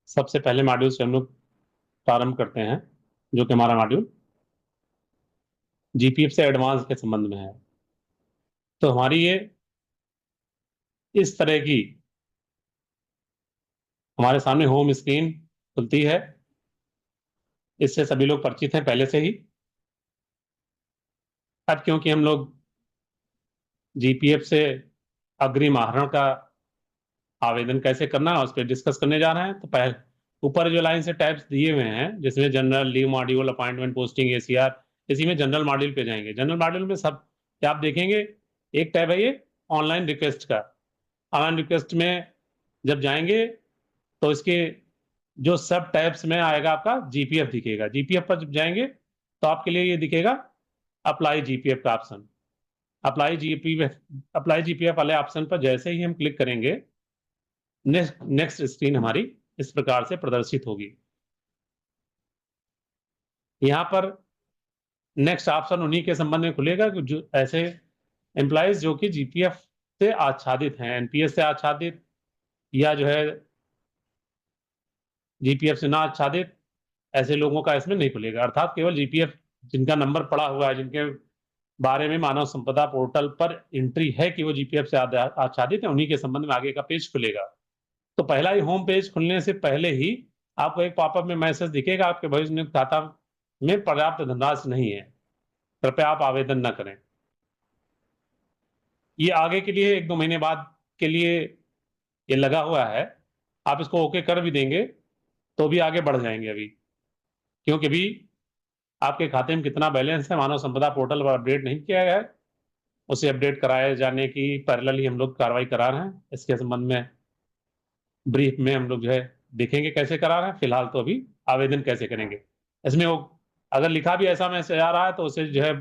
सबसे पहले मॉड्यूल से हम लोग प्रारंभ करते हैं, जो कि हमारा मॉड्यूल जीपीएफ से एडवांस के संबंध में है। तो हमारी ये इस तरह की हमारे सामने होम स्क्रीन खुलती है। इससे सभी लोग परिचित हैं पहले से ही। अब क्योंकि हम लोग जीपीएफ से अग्रिम आहरण का आवेदन कैसे करना है उस पर डिस्कस करने जा रहे हैं, तो पहले ऊपर जो लाइन से टैब्स दिए हुए हैं, जिसमें general, leave module, appointment, posting, ACR, इसी में जनरल मॉड्यूल पे जाएंगे। जनरल मॉड्यूल में सब क्या आप देखेंगे, एक टैब है ये ऑनलाइन रिक्वेस्ट का। ऑनलाइन रिक्वेस्ट में जब जाएंगे तो इसके जो सब टैब्स में आएगा आपका जीपीएफ दिखेगा। जीपीएफ पर जब जाएंगे तो आपके लिए ये दिखेगा अप्लाई जीपीएफ का ऑप्शन। अप्लाई जीपीएफ वाले ऑप्शन पर जैसे ही हम क्लिक करेंगे, नेक्स्ट स्क्रीन हमारी इस प्रकार से प्रदर्शित होगी। यहां पर नेक्स्ट ऑप्शन उन्हीं के संबंध में खुलेगा कि जो ऐसे एम्प्लॉयज जो कि जीपीएफ से आच्छादित हैं, एनपीएस से आच्छादित या जो है जीपीएफ से ना आच्छादित, ऐसे लोगों का इसमें नहीं खुलेगा। अर्थात केवल जीपीएफ जिनका नंबर पड़ा हुआ है, जिनके बारे में मानव संपदा पोर्टल पर एंट्री है कि वो जीपीएफ से आच्छादित है, उन्हीं के संबंध में आगे का पेज खुलेगा। तो पहला ही होम पेज खुलने से पहले ही आपको एक पॉपअप में मैसेज दिखेगा, आपके भविष्य निधि खाता में पर्याप्त धनराशि नहीं है, कृपया आप आवेदन न करें। ये आगे के लिए 1-2 महीने बाद के लिए ये लगा हुआ है। आप इसको ओके कर भी देंगे तो भी आगे बढ़ जाएंगे अभी, क्योंकि अभी आपके खाते में कितना बैलेंस है मानव संपदा पोर्टल पर अपडेट नहीं किया गया है। उसे अपडेट कराए जाने की पैरेलल ही हम लोग कार्रवाई करा रहे हैं। इसके संबंध में ब्रीफ में हम लोग जो है देखेंगे कैसे करा रहे हैं। फिलहाल तो अभी आवेदन कैसे करेंगे, इसमें वो अगर लिखा भी ऐसा मैसेज आ रहा है तो उसे जो है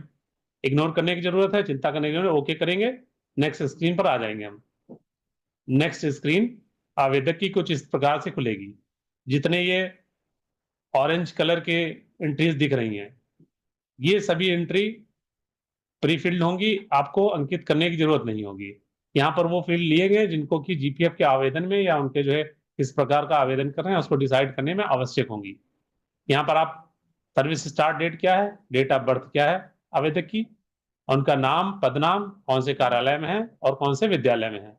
इग्नोर करने की जरूरत है, चिंता करने की जरूरत है। ओके करेंगे, नेक्स्ट स्क्रीन पर आ जाएंगे हम। नेक्स्ट स्क्रीन आवेदक की कुछ इस प्रकार से खुलेगी। जितने ये ऑरेंज कलर के एंट्रीज दिख रही हैं, ये सभी एंट्री प्री फिल्ड होंगी, आपको अंकित करने की जरूरत नहीं होगी। यहाँ पर वो फील्ड लिए गए जिनको कि जीपीएफ के आवेदन में या उनके जो है किस प्रकार का आवेदन कर रहे हैं उसको डिसाइड करने में आवश्यक होंगी। यहाँ पर आप सर्विस स्टार्ट डेट क्या है, डेट ऑफ बर्थ क्या है आवेदक की, उनका नाम, पदनाम, कौन से कार्यालय में है और कौन से विद्यालय में है,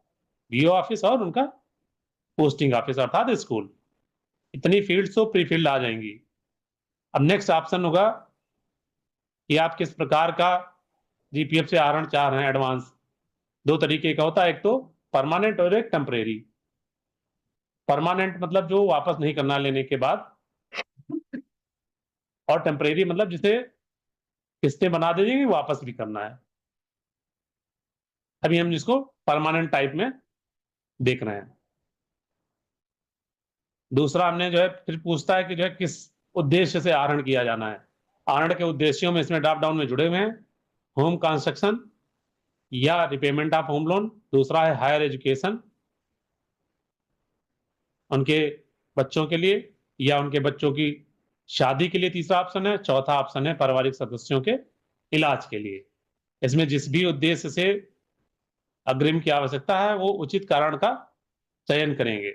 बीओ ऑफिस और उनका पोस्टिंग ऑफिस अर्थात स्कूल। इतनी फील्ड्स तो प्री फील्ड आ जाएंगी। अब नेक्स्ट ऑप्शन होगा कि आप किस प्रकार का जीपीएफ से आहरण चाह रहे हैं एडवांस। दो तरीके का होता है, एक तो परमानेंट और एक टेम्परेरी। परमानेंट मतलब जो वापस नहीं करना लेने के बाद, और टेम्परेरी मतलब जिसे किस्तें बना दे देंगे वापस भी करना है। अभी हम जिसको परमानेंट टाइप में देख रहे हैं। दूसरा हमने जो है फिर पूछता है कि जो है किस उद्देश्य से आहरण किया जाना है। आहरण के उद्देश्यों में इसमें ड्रॉप डाउन में जुड़े हुए हैं होम कंस्ट्रक्शन या रिपेमेंट ऑफ होम लोन। दूसरा है हायर एजुकेशन, उनके बच्चों के लिए या उनके बच्चों की शादी के लिए तीसरा ऑप्शन है। चौथा ऑप्शन है पारिवारिक सदस्यों के इलाज के लिए। इसमें जिस भी उद्देश्य से अग्रिम की आवश्यकता है वो उचित कारण का चयन करेंगे।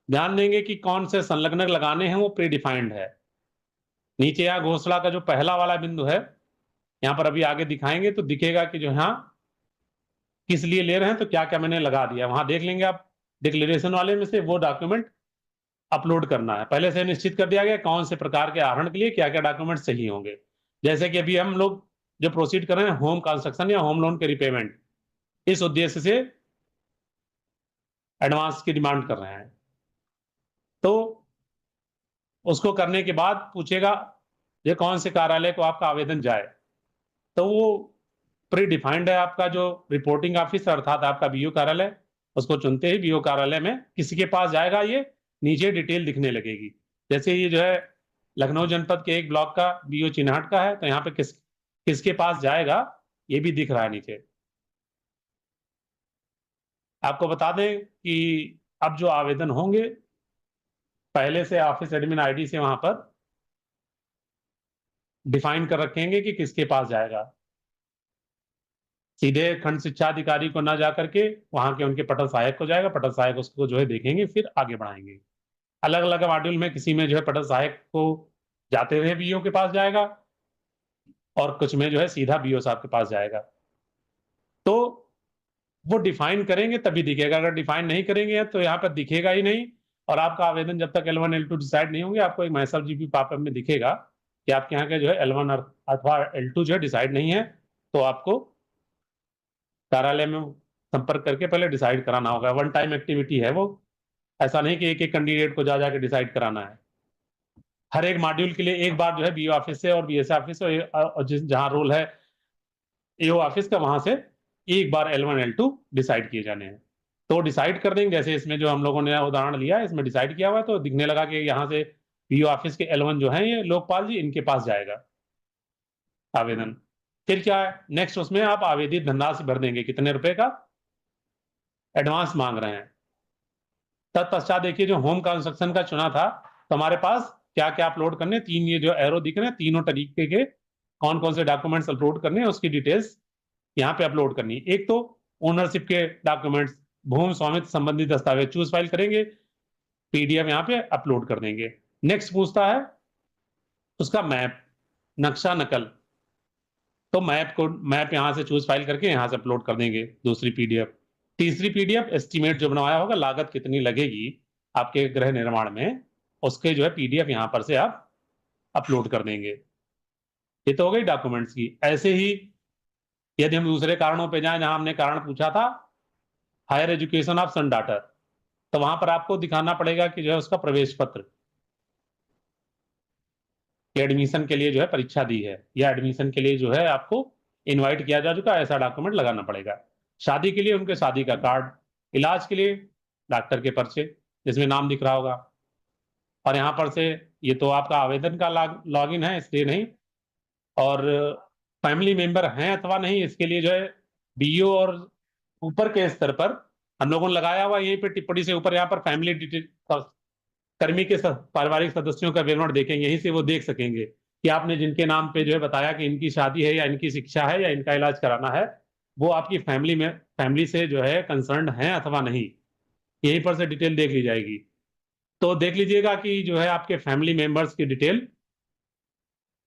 ध्यान देंगे कि कौन से संलग्नक लगाने हैं वो प्री डिफाइंड है। नीचे यहाँ घोषणा का जो पहला वाला बिंदु है, यहाँ पर अभी आगे दिखाएंगे तो दिखेगा कि जो यहाँ किस लिए ले रहे हैं, तो क्या क्या मैंने लगा दिया वहां देख लेंगे आप। डिक्लेरेशन वाले में से वो डॉक्यूमेंट अपलोड करना है, पहले से निश्चित कर दिया गया कौन से प्रकार के आहरण के लिए क्या क्या डॉक्यूमेंट सही होंगे। जैसे कि अभी हम लोग जो प्रोसीड कर रहे हैं होम कंस्ट्रक्शन या होम लोन के रिपेमेंट, इस उद्देश्य से एडवांस की डिमांड कर रहे हैं, तो उसको करने के बाद पूछेगा ये कौन से कार्यालय को आपका आवेदन जाए। तो वो प्री डिफाइंड है आपका जो रिपोर्टिंग ऑफिस अर्थात आपका बीओ कार्यालय। उसको चुनते ही बीओ कार्यालय में किसी के पास जाएगा, ये नीचे डिटेल दिखने लगेगी। जैसे ये जो है लखनऊ जनपद के एक ब्लॉक का बीओ चिन्हट का है, तो यहाँ पे किसके पास जाएगा ये भी दिख रहा है नीचे। आपको बता दें कि अब जो आवेदन होंगे पहले से ऑफिस एडमिन आईडी से वहां पर डिफाइन कर रखेंगे कि किसके पास जाएगा। सीधे खंड शिक्षा अधिकारी को ना जा करके वहां के उनके पटल सहायक को जाएगा, पटल सहायक उसको जो है देखेंगे फिर आगे बढ़ाएंगे। अलग अलग मॉड्यूल में किसी में जो है पठन सहायक को जाते हुए बीओ के पास जाएगा और कुछ में जो है सीधा बीओ साहब के पास जाएगा। तो वो डिफाइन करेंगे तभी दिखेगा, अगर डिफाइन नहीं करेंगे तो यहाँ पर दिखेगा ही नहीं। और आपका आवेदन जब तक L1 L2 डिसाइड नहीं होंगे, आपको एक मैसेज जीपी पॉपअप में दिखेगा कि आपके यहाँ के जो है L1 अथवा L2 जो है डिसाइड नहीं है, तो आपको कार्यालय में संपर्क करके पहले डिसाइड कराना होगा। वन टाइम एक्टिविटी है वो, ऐसा नहीं कि एक एक कैंडिडेट को जा जाके डिसाइड कराना है। हर एक मॉड्यूल के लिए एक बार जो है बीओ ऑफिस से और बीएसए ऑफिस से और जिस जहां रोल है एओ ऑफिस का, वहां से एक बार L1 L2 डिसाइड किए जाने हैं। तो डिसाइड कर देंगे, जैसे इसमें जो हम लोगों ने उदाहरण लिया है इसमें डिसाइड किया हुआ है, तो दिखने लगा कि यहाँ से बीओ ऑफिस के L1 जो है ये लोकपाल जी, इनके पास जाएगा आवेदन। फिर क्या है नेक्स्ट, उसमें आप आवेदित धनराशि भर देंगे, कितने रुपए का एडवांस मांग रहे हैं। तत्पश्चात देखिए जो होम कंस्ट्रक्शन का चुना था, तो हमारे पास क्या क्या अपलोड करने, तीन ये जो एरो दिख रहे हैं, तीनों तरीके के कौन कौन से डॉक्यूमेंट्स अपलोड करने हैं उसकी डिटेल्स यहाँ पे अपलोड करनी है। एक तो ओनरशिप के डॉक्यूमेंट्स, भूमि स्वामित्व संबंधी दस्तावेज चूज फाइल करेंगे, पीडीएफ यहाँ पे अपलोड कर देंगे। नेक्स्ट पूछता है उसका मैप, नक्शा नकल, तो मैप यहाँ से चूज फाइल करके यहाँ से अपलोड कर देंगे दूसरी पीडीएफ। तीसरी पीडीएफ एस्टीमेट जो बनाया होगा, लागत कितनी लगेगी आपके गृह निर्माण में, उसके जो है पीडीएफ यहाँ पर से आप अपलोड कर देंगे। ये तो हो गई डॉक्यूमेंट्स की। ऐसे ही यदि हम दूसरे कारणों पे जाएं, जहां हमने कारण पूछा था higher education of son daughter, तो वहां पर आपको दिखाना पड़ेगा कि जो है उसका प्रवेश पत्र, एडमिशन के लिए जो है परीक्षा दी है या एडमिशन के लिए जो है आपको इनवाइट किया जा चुका है, ऐसा डॉक्यूमेंट लगाना पड़ेगा। शादी के लिए उनके शादी का कार्ड, इलाज के लिए डॉक्टर के पर्चे जिसमें नाम दिख रहा होगा। और यहाँ पर से ये तो आपका आवेदन का लॉगिन है इसलिए नहीं, और फैमिली मेंबर हैं अथवा नहीं इसके लिए जो है बीओ और ऊपर के स्तर पर हम लोगों ने लगाया हुआ यहीं पे टिप्पणी से ऊपर, यहाँ पर फैमिली डिटेल कर्मी के पारिवारिक सदस्यों का विवरण देखेंगे, यहीं से वो देख सकेंगे कि आपने जिनके नाम पे जो है बताया कि इनकी शादी है या इनकी शिक्षा है या इनका इलाज कराना है, वो आपकी फैमिली से जो है कंसर्न है अथवा नहीं, यहीं पर से डिटेल देख ली जाएगी। तो देख लीजिएगा कि जो है आपके फैमिली मेंबर्स की डिटेल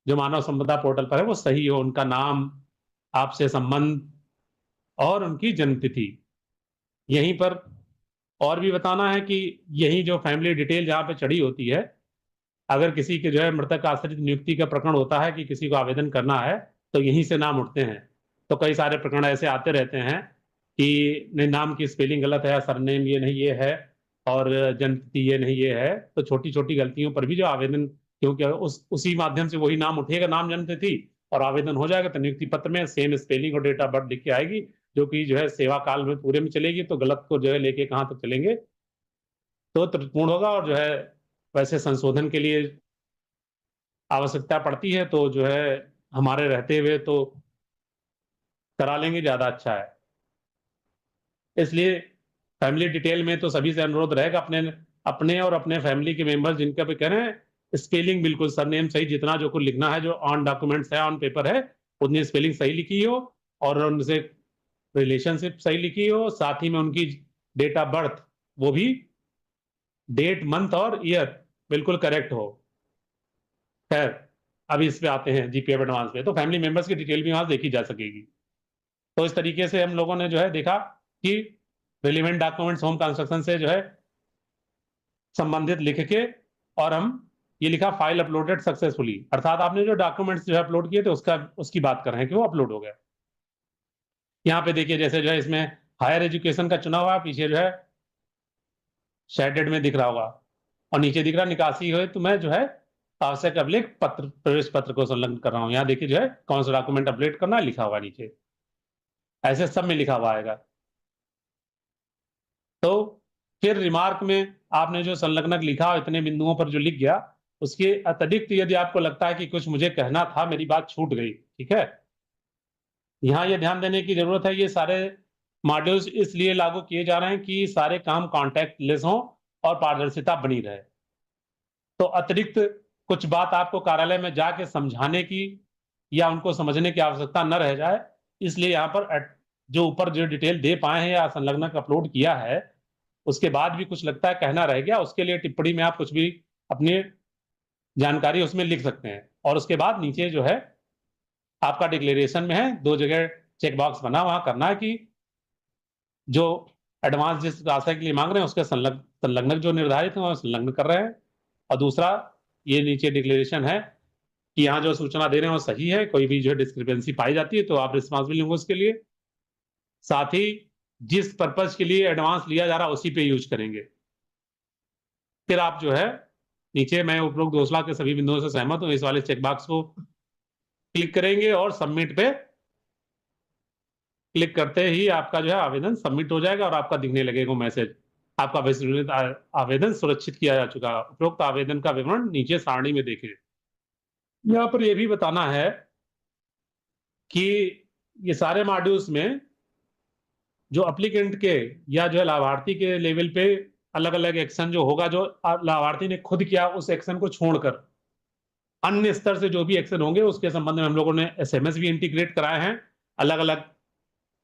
जो मानव संपदा पोर्टल पर है वो सही हो, उनका नाम, आपसे संबंध और उनकी जन्मतिथि। यहीं पर और भी बताना है कि यही जो फैमिली डिटेल जहाँ पे चढ़ी होती है, अगर किसी के जो है मृतक आश्रित नियुक्ति का प्रकरण होता है कि किसी को आवेदन करना है, तो यहीं से नाम उठते हैं। तो कई सारे प्रकरण ऐसे आते रहते हैं कि नहीं नाम की स्पेलिंग गलत है, सरनेम ये नहीं ये है और जन्मतिथि ये नहीं ये है, तो छोटी छोटी गलतियों पर भी जो आवेदन, क्योंकि उसी माध्यम से वही नाम उठेगा, नाम जन्मतिथि, और आवेदन हो जाएगा तो नियुक्ति पत्र में सेम स्पेलिंग और डेट ऑफ बर्थ लिख के आएगी, जो कि जो है सेवा काल में पूरे में चलेगी। तो गलत को जो है लेके कहाँ तक चलेंगे, तो त्रुटिपूर्ण होगा। और जो है वैसे संशोधन के लिए आवश्यकता पड़ती है तो जो है हमारे रहते हुए तो करा लेंगे, ज्यादा अच्छा है। इसलिए फैमिली डिटेल में तो सभी से अनुरोध रहेगा, अपने अपने और अपने फैमिली के मेंबर्स जिनका भी कह रहे हैं स्पेलिंग बिल्कुल सरनेम सही, जितना जो कुछ लिखना है जो ऑन डॉक्यूमेंट्स है ऑन पेपर है उतनी स्पेलिंग सही लिखी हो, और उनसे रिलेशनशिप सही लिखी हो, साथ ही में उनकी डेट ऑफ बर्थ वो भी डेट मंथ और ईयर बिल्कुल करेक्ट हो। खैर अभी इस पे आते हैं जीपीएफ एडवांस पे, तो फैमिली मेंबर्स की डिटेल भी वहां देखी जा सकेगी। तो इस तरीके से हम लोगों ने जो है देखा कि रिलेवेंट डॉक्यूमेंट्स होम कंस्ट्रक्शन से जो है संबंधित लिख के, और हम ये लिखा फाइल अपलोडेड सक्सेसफुली, अर्थात आपने जो डॉक्यूमेंट्स जो है अपलोड किए थे उसकी बात कर रहे हैं कि वो अपलोड हो गए। यहाँ पे देखिए जैसे जो है इसमें हायर एजुकेशन का चुना हुआ, पीछे जो है शेडेड में दिख रहा होगा, और नीचे दिख रहा निकासी हुए, तो मैं जो है आवश्यक अभिलेख पत्र प्रवेश पत्र को संलग्न कर रहा हूँ। यहाँ देखिए जो है कौन सा डॉक्यूमेंट अपडेट करना है लिखा हुआ नीचे, ऐसे सब में लिखा हुआ आएगा। तो फिर रिमार्क में आपने जो संलग्नक लिखा इतने बिंदुओं पर जो लिख गया, उसके अतिरिक्त यदि आपको लगता है कि कुछ मुझे कहना था, मेरी बात छूट गई, ठीक है, यहाँ ये ध्यान देने की जरूरत है, ये सारे मॉड्यूल्स इसलिए लागू किए जा रहे हैं कि सारे काम कॉन्टैक्ट लेस हों और पारदर्शिता बनी रहे। तो अतिरिक्त कुछ बात आपको कार्यालय में जाके समझाने की या उनको समझने की आवश्यकता न रह जाए, इसलिए यहाँ पर जो ऊपर जो डिटेल दे पाए हैं या संलग्नक अपलोड किया है, उसके बाद भी कुछ लगता है कहना रह गया, उसके लिए टिप्पणी में आप कुछ भी अपनी जानकारी उसमें लिख सकते हैं। और उसके बाद नीचे जो है आपका डिक्लेरेशन में है 2 जगह चेक बॉक्स बना, वहां करना है कि जो एडवांस जिस राशि के लिए मांग रहे हैं उसके संलग्नक जो निर्धारित है संलग्न कर रहे हैं। और दूसरा ये नीचे डिक्लेरेशन है कि यहाँ जो सूचना दे रहे हैं वो सही है, कोई भी जो है डिस्क्रिपेंसी पाई जाती है तो आप रिस्पॉन्सिबल होंगे उसके लिए। साथ ही जिस पर्पज के लिए एडवांस लिया जा रहा है उसी पे यूज करेंगे। फिर आप जो है नीचे मैं उपरोक्त घोषणा के सभी बिंदुओं से सहमत हूं इस वाले चेकबॉक्स को क्लिक करेंगे और सबमिट पे क्लिक करते ही आपका जो है आवेदन सबमिट हो जाएगा और आपका दिखने लगेगा मैसेज, आपका आवेदन सुरक्षित किया जा चुका। उपरोक्त आवेदन का विवरण नीचे सारणी में देखें। यहाँ पर यह भी बताना है कि ये सारे मॉड्यूल्स में जो एप्लीकेंट के या जो है लाभार्थी के लेवल पे अलग अलग एक्शन जो होगा, जो लाभार्थी ने खुद किया उस एक्शन को छोड़कर अन्य स्तर से जो भी एक्शन होंगे उसके संबंध में हम लोगों ने एसएमएस भी इंटीग्रेट कराए हैं। अलग अलग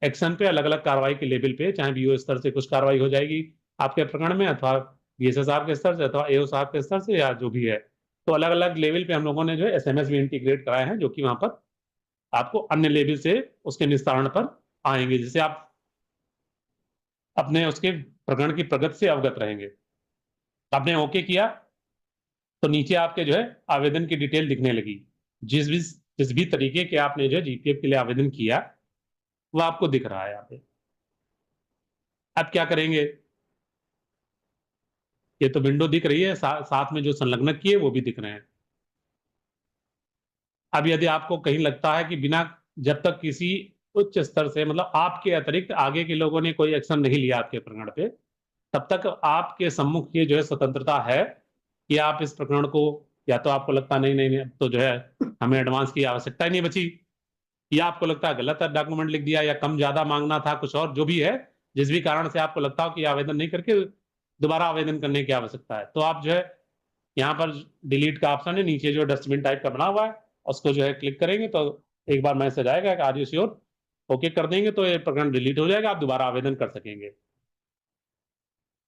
एक्शन पे अलग अलग कार्रवाई के लेवल पे, चाहे बीओ स्तर से कुछ कार्रवाई हो जाएगी आपके प्रकरण में, अथवा बीएसए साहब के स्तर से, अथवा एओ साहब के स्तर से, या जो भी है। तो अलग अलग लेवल पे हम लोगों ने जो है एसएमएस भी इंटीग्रेट कराए हैं, जो कि वहां पर आपको अन्य लेवल से उसके निस्तारण पर आएंगे, जिससे आप अपने उसके प्रकरण की प्रगति से अवगत रहेंगे। आपने ओके किया तो नीचे आपके जो है आवेदन की डिटेल दिखने लगी। जिस भी तरीके के आपने जो है जीपीएफ के लिए आवेदन किया वो आपको दिख रहा है यहाँ पे। अब क्या करेंगे, ये तो विंडो दिख रही है, साथ में जो संलग्नक किए वो भी दिख रहे हैं। अब यदि आपको कहीं लगता है कि बिना जब तक किसी उच्च स्तर से, मतलब आपके अतिरिक्त आगे के लोगों ने कोई एक्शन नहीं लिया आपके प्रकरण पे, तब तक आपके सम्मुख ये जो है स्वतंत्रता है कि आप इस प्रकरण को, या तो आपको लगता नहीं नहीं नहीं तो जो है हमें एडवांस की आवश्यकता ही नहीं बची, या आपको लगता है गलत डॉक्यूमेंट लिख दिया या कम ज्यादा मांगना था, कुछ और जो भी है, जिस भी कारण से आपको लगता हो कि आवेदन नहीं करके दोबारा आवेदन करने की आवश्यकता है, तो आप जो है यहाँ पर डिलीट का ऑप्शन है नीचे जो डस्टबिन टाइप का बना हुआ है, उसको जो है क्लिक करेंगे तो एक बार मैसेज आएगा कि आर यू श्योर, ओके कर देंगे तो ये प्रकरण डिलीट हो जाएगा, आप दोबारा आवेदन कर सकेंगे।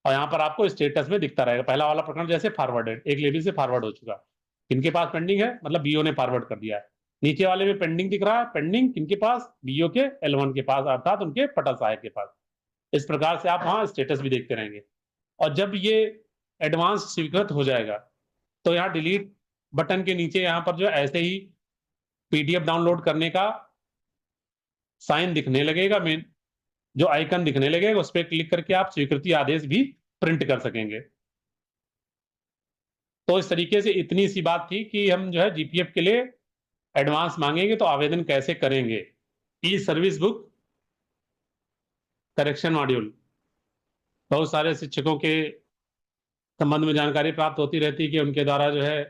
और यहाँ पर आपको स्टेटस में दिखता रहेगा, पहला वाला प्रकरण जैसे फॉरवर्डेड, एक लेवल से फॉरवर्ड हो चुका, किनके पास पेंडिंग है, मतलब बीओ ने फॉरवर्ड कर दिया है। नीचे वाले में पेंडिंग दिख रहा है, पेंडिंग किनके पास, बीओ के L1 के पास, अर्थात उनके पटल सहायक के पास। इस प्रकार से आप वहां स्टेटस भी देखते रहेंगे। और जब ये एडवांस स्वीकृत हो जाएगा तो यहाँ डिलीट बटन के नीचे यहाँ पर जो ऐसे ही पीडीएफ डाउनलोड करने का साइन दिखने लगेगा, मेन जो आइकन दिखने लगेगा, उस पर क्लिक करके आप स्वीकृति आदेश भी प्रिंट कर सकेंगे। तो इस तरीके से इतनी सी बात थी कि हम जो है जीपीएफ के लिए एडवांस मांगेंगे तो आवेदन कैसे करेंगे। ई सर्विस बुक करेक्शन मॉड्यूल, बहुत सारे शिक्षकों के संबंध में जानकारी प्राप्त होती रहती है कि उनके द्वारा जो है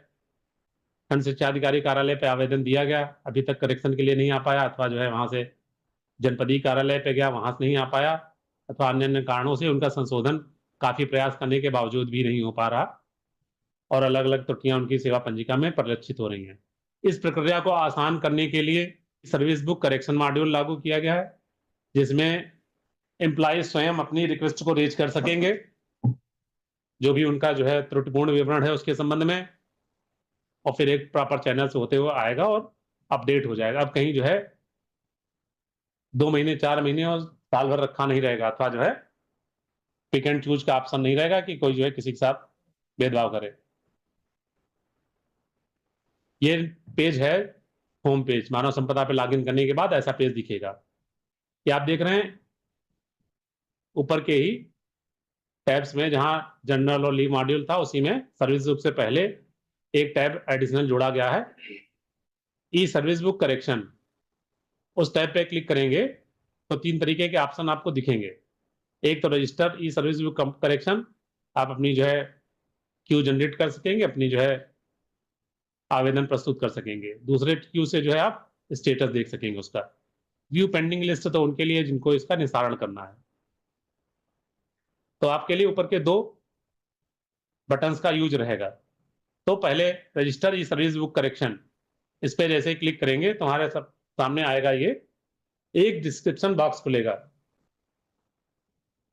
खंड शिक्षा अधिकारी कार्यालय पे आवेदन दिया गया, अभी तक करेक्शन के लिए नहीं आ पाया, अथवा जो है वहां से जनपदीय कार्यालय पे गया, वहां से नहीं आ पाया, अथवा अन्य अन्य कारणों से उनका संशोधन काफी प्रयास करने के बावजूद भी नहीं हो पा रहा, और अलग अलग त्रुटियां उनकी सेवा पंजिका में परिलक्षित हो रही हैं। इस प्रक्रिया को आसान करने के लिए सर्विस बुक करेक्शन मॉड्यूल लागू किया गया है, जिसमें एम्प्लॉय स्वयं अपनी रिक्वेस्ट को रेज कर सकेंगे, जो भी उनका जो है त्रुटिपूर्ण विवरण है उसके संबंध में, और फिर एक प्रॉपर चैनल से होते हुए आएगा और अपडेट हो जाएगा। अब कहीं जो है 2 महीने 4 महीने और साल भर रखा नहीं रहेगा, अथवा जो है पिक एंड चूज का ऑप्शन नहीं रहेगा कि कोई जो है किसी के साथ भेदभाव करे। ये पेज है होम पेज, मानव संपदा पे लॉगिन करने के बाद ऐसा पेज दिखेगा। ये आप देख रहे हैं ऊपर के ही टैब्स में, जहां जनरल और लीव मॉड्यूल था उसी में सर्विस बुक से पहले एक टैब एडिशनल जोड़ा गया है, ई सर्विस बुक करेक्शन। उस टैब पे क्लिक करेंगे तो 3 तरीके के ऑप्शन आपको दिखेंगे। एक तो रजिस्टर ई सर्विस बुक करेक्शन, आप अपनी जो है क्यू जनरेट कर सकेंगे, अपनी जो है आवेदन प्रस्तुत कर सकेंगे। दूसरे क्यू से जो है आप स्टेटस देख सकेंगे उसका। व्यू पेंडिंग लिस्ट तो उनके लिए जिनको इसका निस्तारण करना है। तो आपके लिए ऊपर के 2 बटन्स का यूज रहेगा। तो पहले रजिस्टर ई सर्विस बुक करेक्शन, इस पे जैसे ही क्लिक करेंगे तो हमारे सब सामने आएगा, ये एक डिस्क्रिप्शन बॉक्स खुलेगा।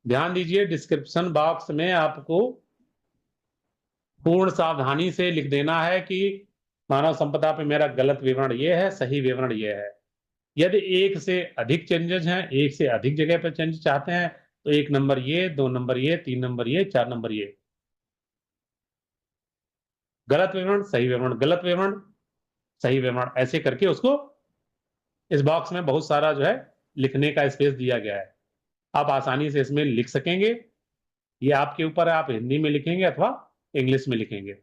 ध्यान दीजिए, डिस्क्रिप्शन बॉक्स में आपको पूर्ण सावधानी से लिख देना है कि मानव संपदा पे मेरा गलत विवरण ये है, सही विवरण ये है। यदि एक से अधिक चेंजेस हैं, एक से अधिक जगह पर चेंज चाहते हैं, तो 1 नंबर ये, 2 नंबर ये, 3 नंबर ये, 4 नंबर ये। गलत विवरण, सही विवरण, गलत विवरण, सही विवरण, ऐसे करके उसको इस बॉक्स में बहुत सारा जो है लिखने का स्पेस दिया गया है। आप आसानी से इसमें लिख सकेंगे। ये आपके ऊपर है, आप हिंदी में लिखेंगे अथवा इंग्लिश में लिखेंगे,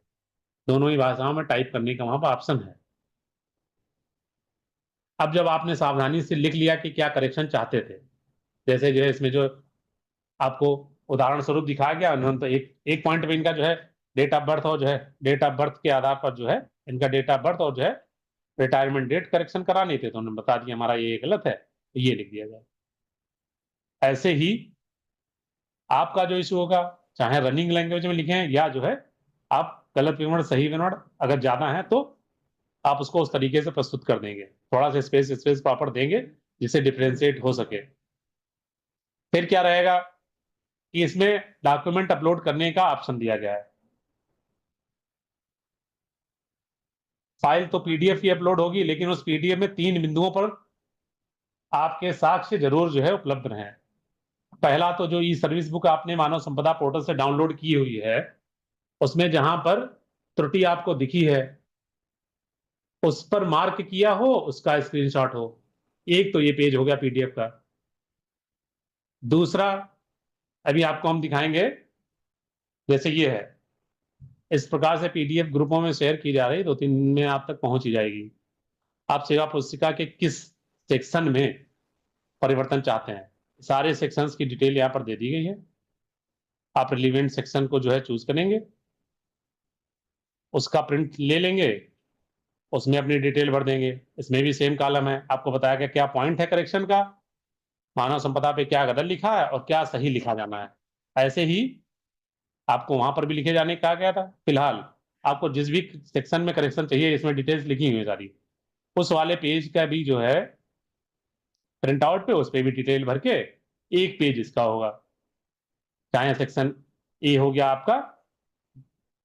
दोनों ही भाषाओं में टाइप करने का वहां पर ऑप्शन है। अब जब आपने सावधानी से लिख लिया कि क्या करेक्शन चाहते थे, जैसे जो है इसमें जो आपको उदाहरण स्वरूप दिखाया गया, उन्होंने तो एक एक पॉइंट में इनका जो है डेट ऑफ बर्थ और जो है डेट ऑफ बर्थ के आधार पर जो है इनका डेट ऑफ बर्थ और जो है रिटायरमेंट डेट करेक्शन करानी थी, तो उन्होंने बता दिया हमारा ये गलत है, तो ये लिख दिया जाए। ऐसे ही आपका जो इशू होगा, चाहे रनिंग लैंग्वेज में लिखें या जो है आप गलत विवरण सही विवरण अगर ज्यादा है तो आप उसको उस तरीके से प्रस्तुत कर देंगे, थोड़ा सा स्पेस स्पेस प्रॉपर देंगे जिससे डिफ्रेंशिएट हो सके। फिर क्या रहेगा कि इसमें डॉक्यूमेंट अपलोड करने का ऑप्शन दिया गया है। फाइल तो पीडीएफ ही अपलोड होगी, लेकिन उस पीडीएफ में 3 बिंदुओं पर आपके साक्ष्य जरूर जो है उपलब्ध रहें। पहला तो जो ई सर्विस बुक आपने मानव संपदा पोर्टल से डाउनलोड की हुई है, उसमें जहां पर त्रुटि आपको दिखी है उस पर मार्क किया हो, उसका स्क्रीनशॉट हो। एक तो ये पेज हो गया पीडीएफ का। दूसरा, अभी आपको हम दिखाएंगे, जैसे ये है, इस प्रकार से पीडीएफ ग्रुपों में शेयर की जा रही, 2-3 दिन में आप तक पहुंच ही जाएगी। आप सेवा पुस्तिका के किस सेक्शन में परिवर्तन चाहते हैं, सारे सेक्शंस की डिटेल यहाँ पर दे दी गई है। आप रिलीवेंट सेक्शन को जो है चूज करेंगे, उसका प्रिंट ले लेंगे, उसमें अपनी डिटेल भर देंगे। इसमें भी सेम कॉलम है, आपको बताया गया क्या पॉइंट है करेक्शन का, मानव संपदा पे क्या गलत लिखा है और क्या सही लिखा जाना है। ऐसे ही आपको वहां पर भी लिखे जाने कहा गया था। फिलहाल आपको जिस भी सेक्शन में करेक्शन चाहिए, इसमें डिटेल्स लिखी हुई है सारी, उस वाले पेज का भी जो है प्रिंट आउट पे उस पर भी डिटेल भर के एक पेज इसका होगा। चाहे सेक्शन ए हो गया आपका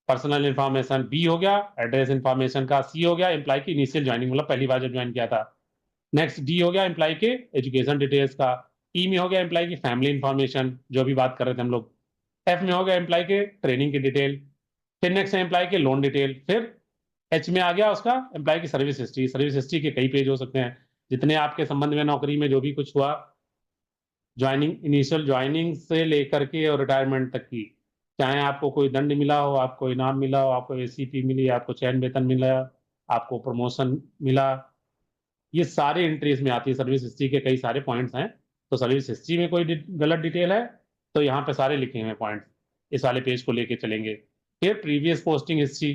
पर्सनल इन्फॉर्मेशन, बी हो गया एड्रेस इन्फॉर्मेशन का, सी हो गया एम्प्लॉय की इनिशियल ज्वाइनिंग मतलब पहली बार जब ज्वाइन किया था, नेक्स्ट डी हो गया एम्प्लॉय के एजुकेशन डिटेल्स का, ई में हो गया एम्प्लॉय की फैमिली इन्फॉर्मेशन जो भी बात कर रहे थे हम लोग, एफ में हो गया एम्प्लॉय के ट्रेनिंग की डिटेल, फिर नेक्स्ट है एम्प्लॉय के लोन डिटेल, फिर एच में आ गया उसका एम्प्लॉय की सर्विस हिस्ट्री। सर्विस हिस्ट्री के कई पेज हो सकते हैं, जितने आपके संबंध में नौकरी में जो भी कुछ हुआ, ज्वाइनिंग, इनिशियल ज्वाइनिंग से लेकर के और रिटायरमेंट तक की, चाहे आपको कोई दंड मिला हो, आपको इनाम मिला हो, आपको एसीपी मिली, आपको चयन वेतन मिला, आपको प्रमोशन मिला, ये सारी एंट्रीज में आती है। सर्विस हिस्ट्री के कई सारे पॉइंट्स हैं, तो सर्विस हिस्ट्री में कोई गलत डिटेल है तो यहाँ पे सारे लिखे हुए पॉइंट्स इस वाले पेज को लेके चलेंगे। फिर प्रीवियस पोस्टिंग हिस्ट्री,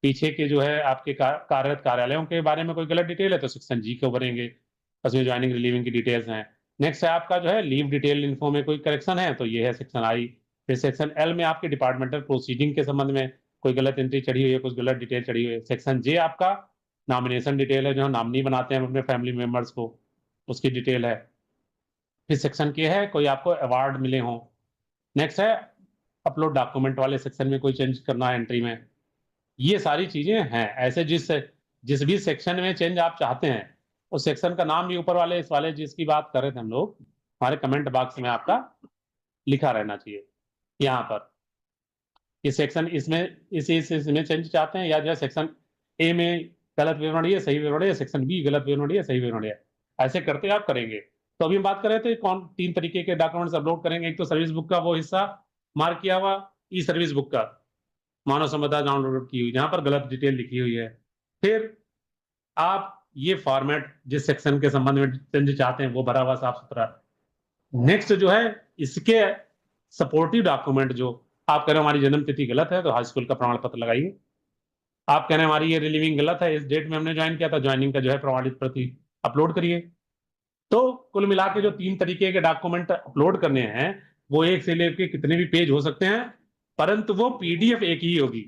पीछे के जो है आपके कार्यरत कार्यालयों के बारे में कोई गलत डिटेल है तो सेक्शन जी को भरेंगे, उसमें ज्वाइनिंग रिलीविंग की डिटेल्स हैं। नेक्स्ट है आपका जो है लीव डिटेल इन्फो में कोई करेक्शन है तो ये है सेक्शन आई। फिर सेक्शन एल में आपके डिपार्टमेंटल प्रोसीडिंग के संबंध में कोई गलत एंट्री चढ़ी हुई है, कुछ गलत डिटेल चढ़ी हुई है। सेक्शन जे आपका नॉमिनेशन डिटेल है, जो नॉमिनी बनाते हैं अपने फैमिली मेंबर्स को, उसकी डिटेल है। फिर सेक्शन के है कोई आपको अवार्ड मिले हों। नेक्स्ट है अपलोड डॉक्यूमेंट वाले सेक्शन में कोई चेंज करना है एंट्री में। ये सारी चीजें हैं। ऐसे जिस जिस भी सेक्शन में चेंज आप चाहते हैं, उस सेक्शन का नाम भी ऊपर वाले इस वाले जिसकी बात कर रहे थे हम लोग, हमारे कमेंट बॉक्स में आपका लिखा रहना चाहिए यहाँ पर। ये सेक्शन इसमें चेंज चाहते हैं, या जो है सेक्शन ए में गलत विवरण ये सही विवरण है, सेक्शन बी गलत विवरण ये सही विवरण है, ऐसे करते आप करेंगे। तो अभी हम बात कर रहे थे कौन 3 तरीके के डॉक्यूमेंट्स अपलोड करेंगे। एक तो सर्विस बुक का वो हिस्सा मार्क किया हुआ, ई सर्विस बुक का मानव संपदा डाउनलोड की हुई जहां पर गलत डिटेल लिखी हुई है। फिर आप ये फॉर्मेट जिस सेक्शन के संबंध में चेंज चाहते हैं वो भरा हुआ साफ सुथरा। नेक्स्ट जो है इसके सपोर्टिव डॉक्यूमेंट, जो आप कह रहे हो हमारी जन्म तिथि गलत है तो हाई स्कूल का प्रमाण पत्र लगाइए। आप कह रहे हैं हमारी ये रिलीविंग गलत है, इस डेट में हमने ज्वाइन किया था, ज्वाइनिंग का जो है प्रमाणित प्रति अपलोड करिए। तो कुल मिला के जो 3 तरीके के डॉक्यूमेंट अपलोड करने हैं, वो एक से लेकर कितने भी पेज हो सकते हैं, परंतु वो पीडीएफ एक ही होगी।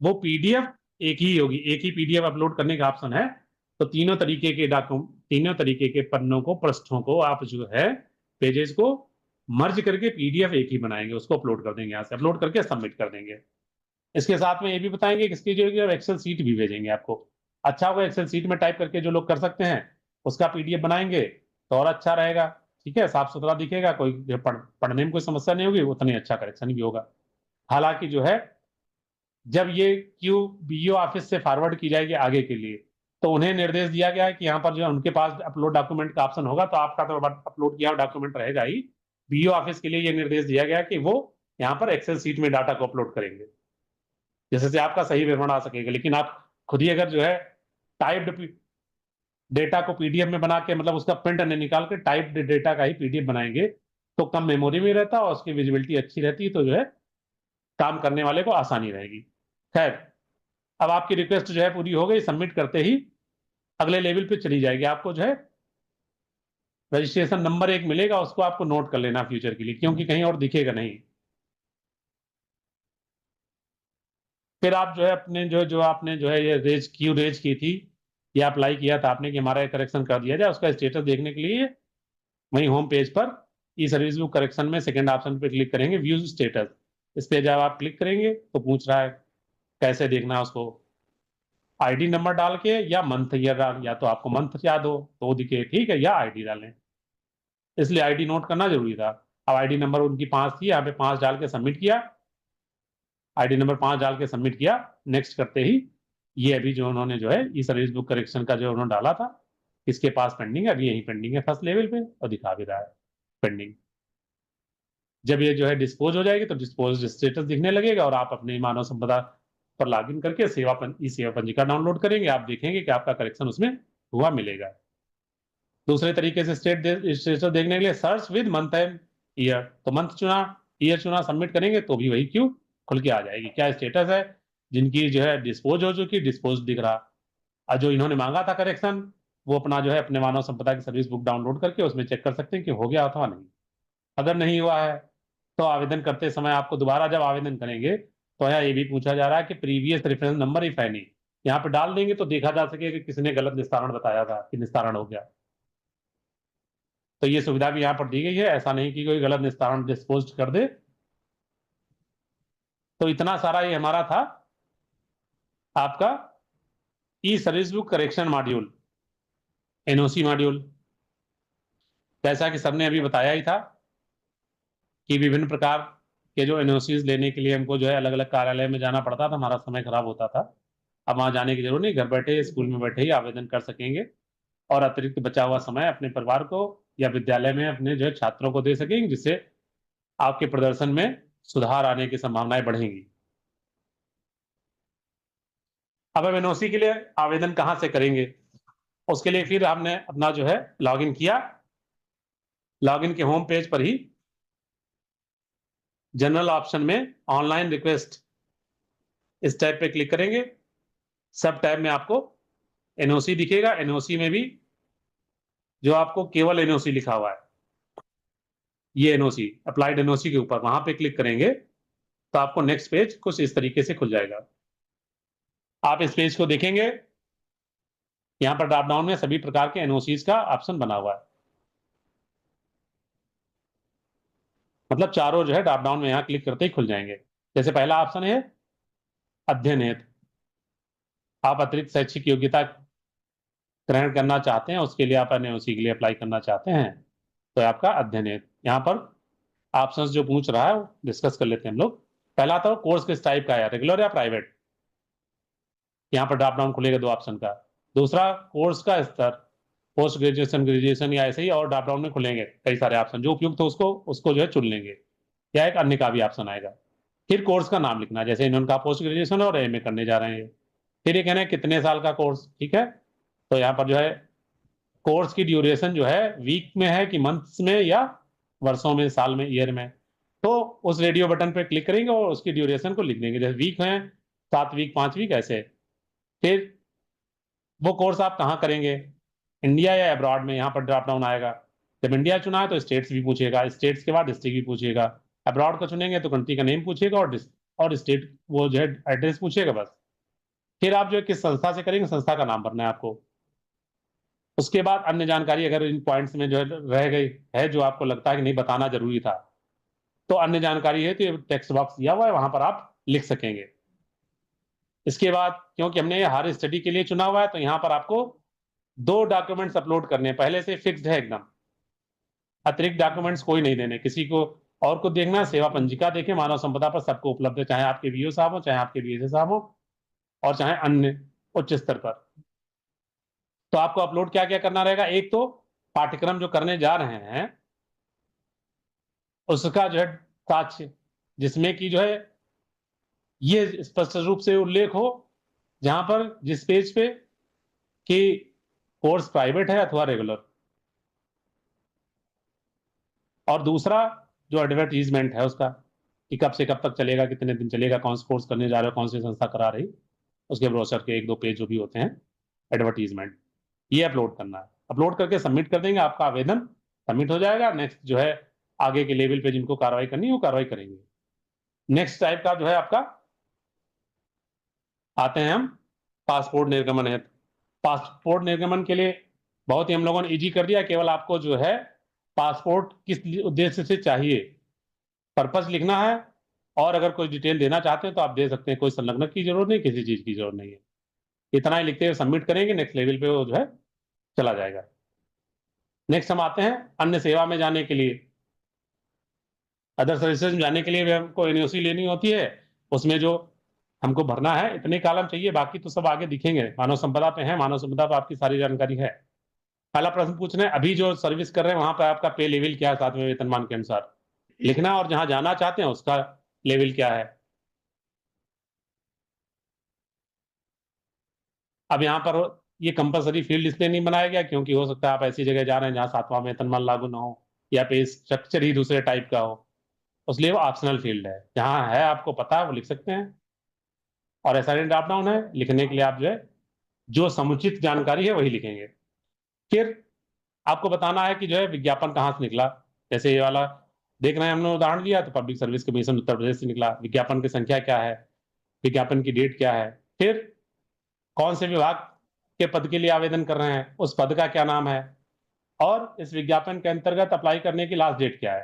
वो पीडीएफ एक ही होगी, एक ही पीडीएफ अपलोड करने का ऑप्शन है। तो तीनों तरीके के डॉक्यूमेंट, तीनों तरीके के पन्नों को, पृष्ठों को आप जो है पेजेस को मर्ज करके पीडीएफ एक ही बनाएंगे, उसको अपलोड कर देंगे, यहाँ से अपलोड करके सबमिट कर देंगे। इसके साथ में ये भी बताएंगे कि इसकी जो एक्सेल सीट भी भेजेंगे आपको। अच्छा होगा, एक्सेल सीट में टाइप करके जो लोग कर सकते हैं उसका पीडीएफ बनाएंगे तो और अच्छा रहेगा। ठीक है, साफ सुथरा दिखेगा, कोई पढ़ने में कोई समस्या नहीं होगी, उतनी अच्छा करेक्शन भी होगा। हालांकि जो है जब ये क्यू बीईओ ऑफिस से फॉरवर्ड की जाएगी आगे के लिए, तो उन्हें निर्देश दिया गया है कि यहाँ पर जो उनके पास अपलोड डॉक्यूमेंट का ऑप्शन होगा, तो आपका तो अपलोड किया डॉक्यूमेंट रहेगा ही। बीईओ ऑफिस के लिए ये निर्देश दिया गया कि वो यहाँ पर एक्सेल सीट में डाटा को अपलोड करेंगे, जिससे आपका सही विवरण आ सकेगा। लेकिन आप खुद ही अगर जो है टाइप्ड डेटा को पीडीएफ में बना के, मतलब उसका प्रिंट नहीं निकाल के टाइप्ड डेटा का ही पीडीएफ बनाएंगे, तो कम मेमोरी में रहता है और उसकी विजिबिलिटी अच्छी रहती है, तो जो है काम करने वाले को आसानी रहेगी। खैर, अब आपकी रिक्वेस्ट जो है पूरी हो गई, सबमिट करते ही अगले लेवल पे चली जाएगी। आपको जो है रजिस्ट्रेशन नंबर एक मिलेगा, उसको आपको नोट कर लेना फ्यूचर के लिए, क्योंकि कहीं और दिखेगा नहीं। फिर आप जो है अपने जो आपने जो है ये रेज की थी, या अप्लाई किया था आपने कि हमारा करेक्शन कर दिया जाए, उसका स्टेटस देखने के लिए वहीं होम पेज पर ई सर्विस बुक करेक्शन में सेकंड ऑप्शन पे क्लिक करेंगे, व्यू स्टेटस। इस पे जब आप क्लिक करेंगे तो पूछ रहा है कैसे देखना है उसको, आईडी नंबर डाल के या मंथ ईयर डाल, या तो आपको मंथ याद हो तो वो दिखे, ठीक है, या आईडी डालें, इसलिए आईडी नोट करना जरूरी था। अब आईडी नंबर उनकी 5 थी, यहाँ पे 5 डाल के सबमिट किया, आईडी नंबर 5 डाल के सबमिट किया। नेक्स्ट करते ही ये अभी जो उन्होंने जो है ई सर्विस बुक करेक्शन का जो उन्होंने डाला था, इसके पास पेंडिंग है, अभी यही पेंडिंग है फर्स्ट लेवल पे और दिखा भी रहा है पेंडिंग। जब ये जो है डिस्पोज हो जाएगी तो डिस्पोज स्टेटस दिखने लगेगा, और आप अपने मानव संपदा पर लॉगिन करके ई सेवा पंजिका डाउनलोड करेंगे, आप देखेंगे कि आपका करेक्शन उसमें हुआ मिलेगा। दूसरे तरीके से स्टेटस देखने के लिए search with month and year, तो मंथ चुना, ईयर चुना, सबमिट करेंगे तो भी वही क्यू खुल के आ जाएगी, क्या स्टेटस है, जिनकी जो है डिस्पोज हो चुकी डिस्पोज दिख रहा, और जो इन्होंने मांगा था करेक्शन वो अपना जो है अपने मानव संपदा की सर्विस बुक डाउनलोड करके उसमें चेक कर सकते हैं कि हो गया अथवा नहीं। अगर नहीं हुआ है तो आवेदन करते समय आपको दोबारा जब आवेदन करेंगे तो यहाँ ये भी पूछा जा रहा है कि previous reference number if any, यहाँ पे डाल देंगे तो देखा जा सके कि किसने गलत निस्तारण बताया था कि निस्तारण हो गया। तो ये सुविधा भी यहाँ पर दी गई है, ऐसा नहीं कि कोई गलत निस्तारण डिस्पोज कर दे। तो इतना सारा ये हमारा था आपका E service book correction module, NOC module. जैसा कि सबने अभी बताया ही था कि विभिन्न प्रकार के जो एनओसीज लेने के लिए हमको जो है अलग अलग कार्यालय में जाना पड़ता था, हमारा समय खराब होता था। अब वहां जाने की जरूरत नहीं, घर बैठे स्कूल में बैठे ही आवेदन कर सकेंगे, और अतिरिक्त बचा हुआ समय अपने परिवार को या विद्यालय में अपने जो है छात्रों को दे सकेंगे, जिससे आपके प्रदर्शन में सुधार आने की संभावनाएं बढ़ेंगी। अब हम एनओसी के लिए आवेदन कहां से करेंगे, उसके लिए फिर हमने अपना जो है लॉगिन किया, लॉगिन के होम पेज पर ही जनरल ऑप्शन में ऑनलाइन रिक्वेस्ट, इस टैब पे क्लिक करेंगे। सब टैब में आपको एनओसी दिखेगा, एनओसी में भी जो आपको केवल एनओसी लिखा हुआ है, ये एनओसी अप्लाइड एनओसी के ऊपर वहां पे क्लिक करेंगे तो आपको नेक्स्ट पेज कुछ इस तरीके से खुल जाएगा। आप इस पेज को देखेंगे, यहां पर ड्रॉप डाउन में सभी प्रकार के एनओसीज का ऑप्शन बना हुआ है, मतलब चारों जो है ड्रॉप डाउन में यहां क्लिक करते ही खुल जाएंगे। जैसे पहला ऑप्शन है अध्ययन हेतु, आप अतिरिक्त शैक्षिक योग्यता ग्रहण करना चाहते हैं, उसके लिए आप एनओसी के लिए अप्लाई करना चाहते हैं, तो आपका अध्ययन हेतु यहाँ पर ऑप्शंस जो पूछ रहा है डिस्कस कर लेते हैं हम लोग। पहला तो कोर्स किस टाइप का है, रेगुलर या प्राइवेट, यहाँ पर ड्रॉप डाउन खुलेगा 2 ऑप्शन का। दूसरा कोर्स का स्तर, पोस्ट ग्रेजुएशन, ग्रेजुएशन, या ऐसे ही और ड्रॉप डाउन में खुलेंगे कई सारे ऑप्शन, जो उपयुक्त हो उसको उसको जो है चुन लेंगे, या एक अन्य का भी ऑप्शन आएगा। फिर कोर्स का नाम लिखना, जैसे इन्होंने कहा पोस्ट ग्रेजुएशन और एमए करने जा रहे हैं। फिर ये कहना है कितने साल का कोर्स, ठीक है, तो यहाँ पर जो है कोर्स की ड्यूरेशन जो है वीक में है कि मंथ्स में या वर्षों में, साल में, ईयर में, तो उस रेडियो बटन पे क्लिक करेंगे और उसकी ड्यूरेशन को लिख देंगे, जैसे वीक है 7 वीक, 5 वीक ऐसे। फिर वो कोर्स आप कहाँ करेंगे, इंडिया या अब्रॉड में, यहाँ पर ड्रॉप डाउन आएगा। जब इंडिया चुना है तो स्टेट्स भी पूछेगा, स्टेट्स के बाद डिस्ट्रिक्ट भी पूछेगा, अब्रॉड का चुनेंगे तो कंट्री का नेम पूछेगा और स्टेट वो जो है एड्रेस पूछेगा बस। फिर आप जो है किस संस्था से करेंगे, संस्था का नाम भरना है आपको। उसके बाद अन्य जानकारी अगर इन पॉइंट्स में जो है रह गई है, जो आपको लगता है कि नहीं बताना जरूरी था, तो अन्य जानकारी है तो टेक्स्ट बॉक्स दिया हुआ है, वहां पर आप लिख सकेंगे। इसके बाद क्योंकि हमने हर स्टडी के लिए चुना हुआ है, तो यहाँ पर आपको 2 डॉक्यूमेंट्स अपलोड करने हैं, पहले से फिक्स्ड है एकदम। अतिरिक्त डॉक्यूमेंट्स कोई नहीं देने किसी को, और को देखना सेवा पंजिका देखें, मानव संपदा पर सबको उपलब्ध है, चाहे आपके वीओ साहब हो, चाहे आपके बीएसए साहब हो, और चाहे अन्य उच्च स्तर पर। तो आपको अपलोड क्या क्या करना रहेगा? एक तो पाठ्यक्रम जो करने जा रहे हैं उसका जो है साक्ष्य, जिसमें कि जो है ये स्पष्ट रूप से उल्लेख हो, जहां पर जिस पेज पे कि कोर्स प्राइवेट है अथवा रेगुलर। और दूसरा जो एडवर्टीजमेंट है उसका, कि कब से कब तक चलेगा, कितने दिन चलेगा, कौन सा कोर्स करने जा रहे हो, कौन सी संस्था करा रही, उसके ब्रोशर के 1-2 पेज जो भी होते हैं एडवर्टीजमेंट, ये अपलोड करना है। अपलोड करके सबमिट कर देंगे, आपका आवेदन सबमिट हो जाएगा। नेक्स्ट जो है आगे के लेवल पे जिनको कार्रवाई करनी है वो कार्रवाई करेंगे। नेक्स्ट टाइप का जो है आपका आते हैं हम पासपोर्ट निर्गमन है। पासपोर्ट निर्गमन के लिए बहुत ही हम लोगों ने इजी कर दिया, केवल आपको जो है पासपोर्ट किस उद्देश्य से चाहिए, पर्पस लिखना है, और अगर कोई डिटेल देना चाहते हैं तो आप दे सकते हैं, कोई संलग्न की जरूरत नहीं, किसी चीज की जरूरत नहीं है। इतना ही लिखते हुए सबमिट करेंगे, नेक्स्ट लेवल पे वो जो है चला जाएगा। नेक्स्ट हम आते हैं अन्य सेवा में जाने के लिए। अदर सर्विसेज में जाने के लिए भी हमको एनओसी लेनी होती है, उसमें जो हमको भरना है इतने कॉलम चाहिए, बाकी तो सब आगे दिखेंगे। मानव संपदा पे है, मानव संपदा पे आपकी सारी जानकारी है। पहला प्रश्न पूछ रहे हैं अभी जो सर्विस कर रहे हैं वहां पर आपका पे लेवल क्या है, 7वें वेतनमान के अनुसार लिखना, और जहां जाना चाहते हैं उसका लेवल क्या है। अब यहाँ पर ये कंपलसरी फील्ड इसलिए नहीं बनाया गया क्योंकि हो सकता है आप ऐसी जगह जा रहे हैं जहां 7वां वेतनमान लागू ना हो, या पे स्ट्रक्चर ही दूसरे टाइप का हो, इसलिए वो ऑप्शनल फील्ड है। जहां है आपको पता है वो लिख सकते हैं, और ऐसा ड्रॉप डाउन है, लिखने के लिए आप जो है जो समुचित जानकारी है वही लिखेंगे। फिर आपको बताना है कि जो है विज्ञापन कहाँ से निकला। जैसे ये वाला देख रहे हैं, हमने उदाहरण लिया तो public service commission Uttar Pradesh से निकला। विज्ञापन की संख्या क्या है, विज्ञापन की डेट क्या है, फिर कौन से विभाग के पद के लिए आवेदन कर रहे हैं, उस पद का क्या नाम है, और इस विज्ञापन के अंतर्गत अप्लाई करने की लास्ट डेट क्या है।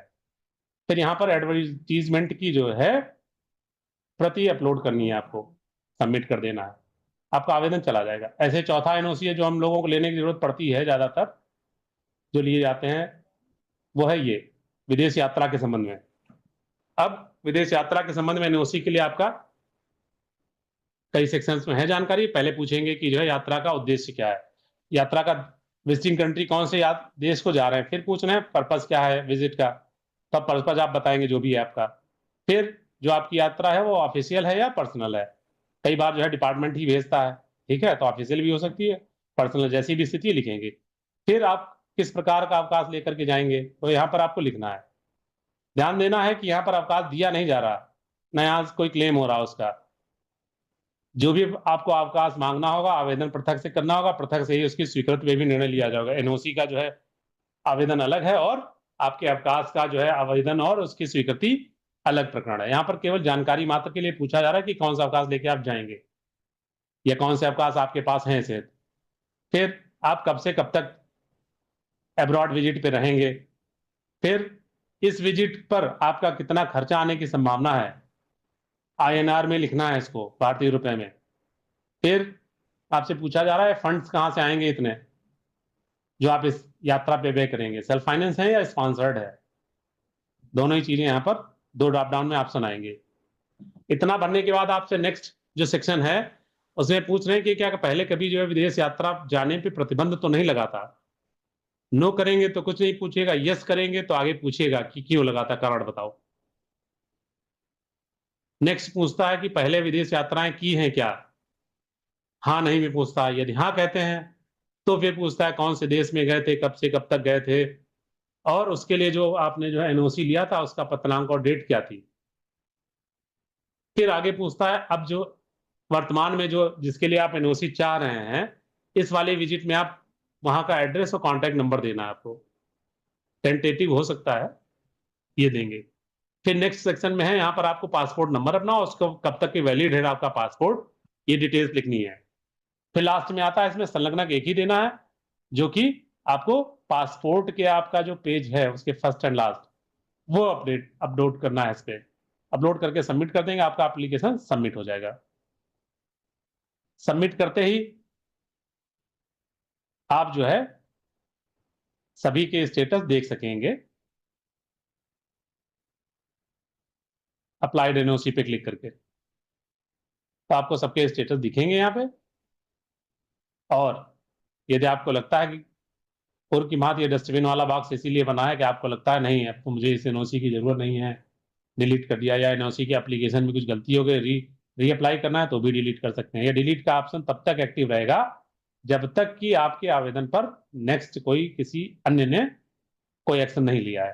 फिर यहाँ पर एडवर्टीजमेंट की जो है प्रति अपलोड करनी है, आपको सबमिट कर देना है, आपका आवेदन चला जाएगा। ऐसे चौथा एनओसी है जो हम लोगों को लेने की जरूरत पड़ती है, ज्यादातर जो लिए जाते हैं वो है ये विदेश यात्रा के संबंध में। अब विदेश यात्रा के संबंध में एनओसी के लिए आपका कई सेक्शंस में है जानकारी। पहले पूछेंगे कि जो है यात्रा का उद्देश्य क्या है, यात्रा का विजिटिंग कंट्री कौन से देश को जा रहे हैं, फिर पूछ रहे हैं पर्पस क्या है विजिट का, तब पर्पस आप बताएंगे जो भी है आपका। फिर जो आपकी यात्रा है वो ऑफिशियल है या पर्सनल है, कई बार जो है डिपार्टमेंट ही भेजता है, ठीक है, तो ऑफिशियल भी हो सकती है, पर्सनल, जैसी भी स्थिति लिखेंगे। फिर आप किस प्रकार का अवकाश लेकर के जाएंगे तो यहाँ पर आपको लिखना है। ध्यान देना है कि यहाँ पर अवकाश दिया नहीं जा रहा, न यहाँ कोई क्लेम हो रहा उसका। जो भी आपको अवकाश मांगना होगा आवेदन पृथक से करना होगा, पृथक से ही उसकी स्वीकृति में भी निर्णय लिया जाएगा। एनओसी का जो है आवेदन अलग है, और आपके अवकाश का जो है आवेदन और उसकी स्वीकृति अलग प्रकरण है। यहाँ पर केवल जानकारी मात्र के लिए पूछा जा रहा है कि कौन सा अवकाश लेके आप जाएंगे, या कौन से अवकाश आपके पास हैं से। फिर आप कब से कब तक अब्रॉड विजिट पे रहेंगे, फिर इस विजिट पर आपका कितना खर्चा आने की संभावना है, आईएनआर में लिखना है इसको, भारतीय रुपए में। फिर आपसे पूछा जा रहा है फंड्स कहाँ से आएंगे इतने जो आप इस यात्रा पे व्यय करेंगे, सेल्फ फाइनेंस है या स्पॉन्सर्ड है। दोनों ही चीजें यहाँ पर 2 ड्रॉप डाउन में ऑप्शन आएंगे। इतना भरने के बाद आपसे नेक्स्ट जो सेक्शन है उसमें पूछ रहे हैं कि क्या पहले कभी जो है विदेश यात्रा जाने पे प्रतिबंध तो नहीं लगा था। नो करेंगे तो कुछ नहीं पूछेगा, यस करेंगे तो आगे पूछेगा कि क्यों लगा था, कारण बताओ। नेक्स्ट पूछता है कि पहले विदेश यात्राएं की हैं क्या, हाँ नहीं में पूछता है। यदि हाँ कहते हैं तो फिर पूछता है कौन से देश में गए थे, कब से कब तक गए थे, और उसके लिए जो आपने जो है एनओसी लिया था उसका पतनांक और डेट क्या थी। फिर आगे पूछता है अब जो वर्तमान में जो जिसके लिए आप एनओसी चाह रहे हैं, इस वाले विजिट में आप वहां का एड्रेस और कॉन्टैक्ट नंबर देना है आपको, टेंटेटिव हो सकता है, ये देंगे। फिर नेक्स्ट सेक्शन में है यहाँ पर आपको पासपोर्ट नंबर अपना, उसको कब तक की वैलिड है आपका पासपोर्ट, ये डिटेल्स लिखनी है। फिर लास्ट में आता है इसमें संलग्नक एक ही देना है, जो कि आपको पासपोर्ट के आपका जो पेज है उसके फर्स्ट एंड लास्ट वो अपलोड करना है। इस पे अपलोड करके सबमिट कर देंगे, आपका एप्लीकेशन सबमिट हो जाएगा। सबमिट करते ही आप जो है सभी के स्टेटस देख सकेंगे। अप्लाइड एनओसी पे क्लिक करके तो आपको सबके स्टेटस दिखेंगे यहाँ पे। और यदि आपको लगता है कि और की बात, ये डस्टबिन वाला बॉक्स इसीलिए बना है कि आपको लगता है नहीं अब तो मुझे इस एनओसी की जरूरत नहीं है, डिलीट कर दिया, या एनओसी की एप्लीकेशन में कुछ गलती हो गई, रीअप्लाई करना है तो भी डिलीट कर सकते हैं। ये डिलीट का ऑप्शन तब तक एक्टिव रहेगा जब तक कि आपके आवेदन पर नेक्स्ट कोई किसी अन्य ने कोई एक्शन नहीं लिया है,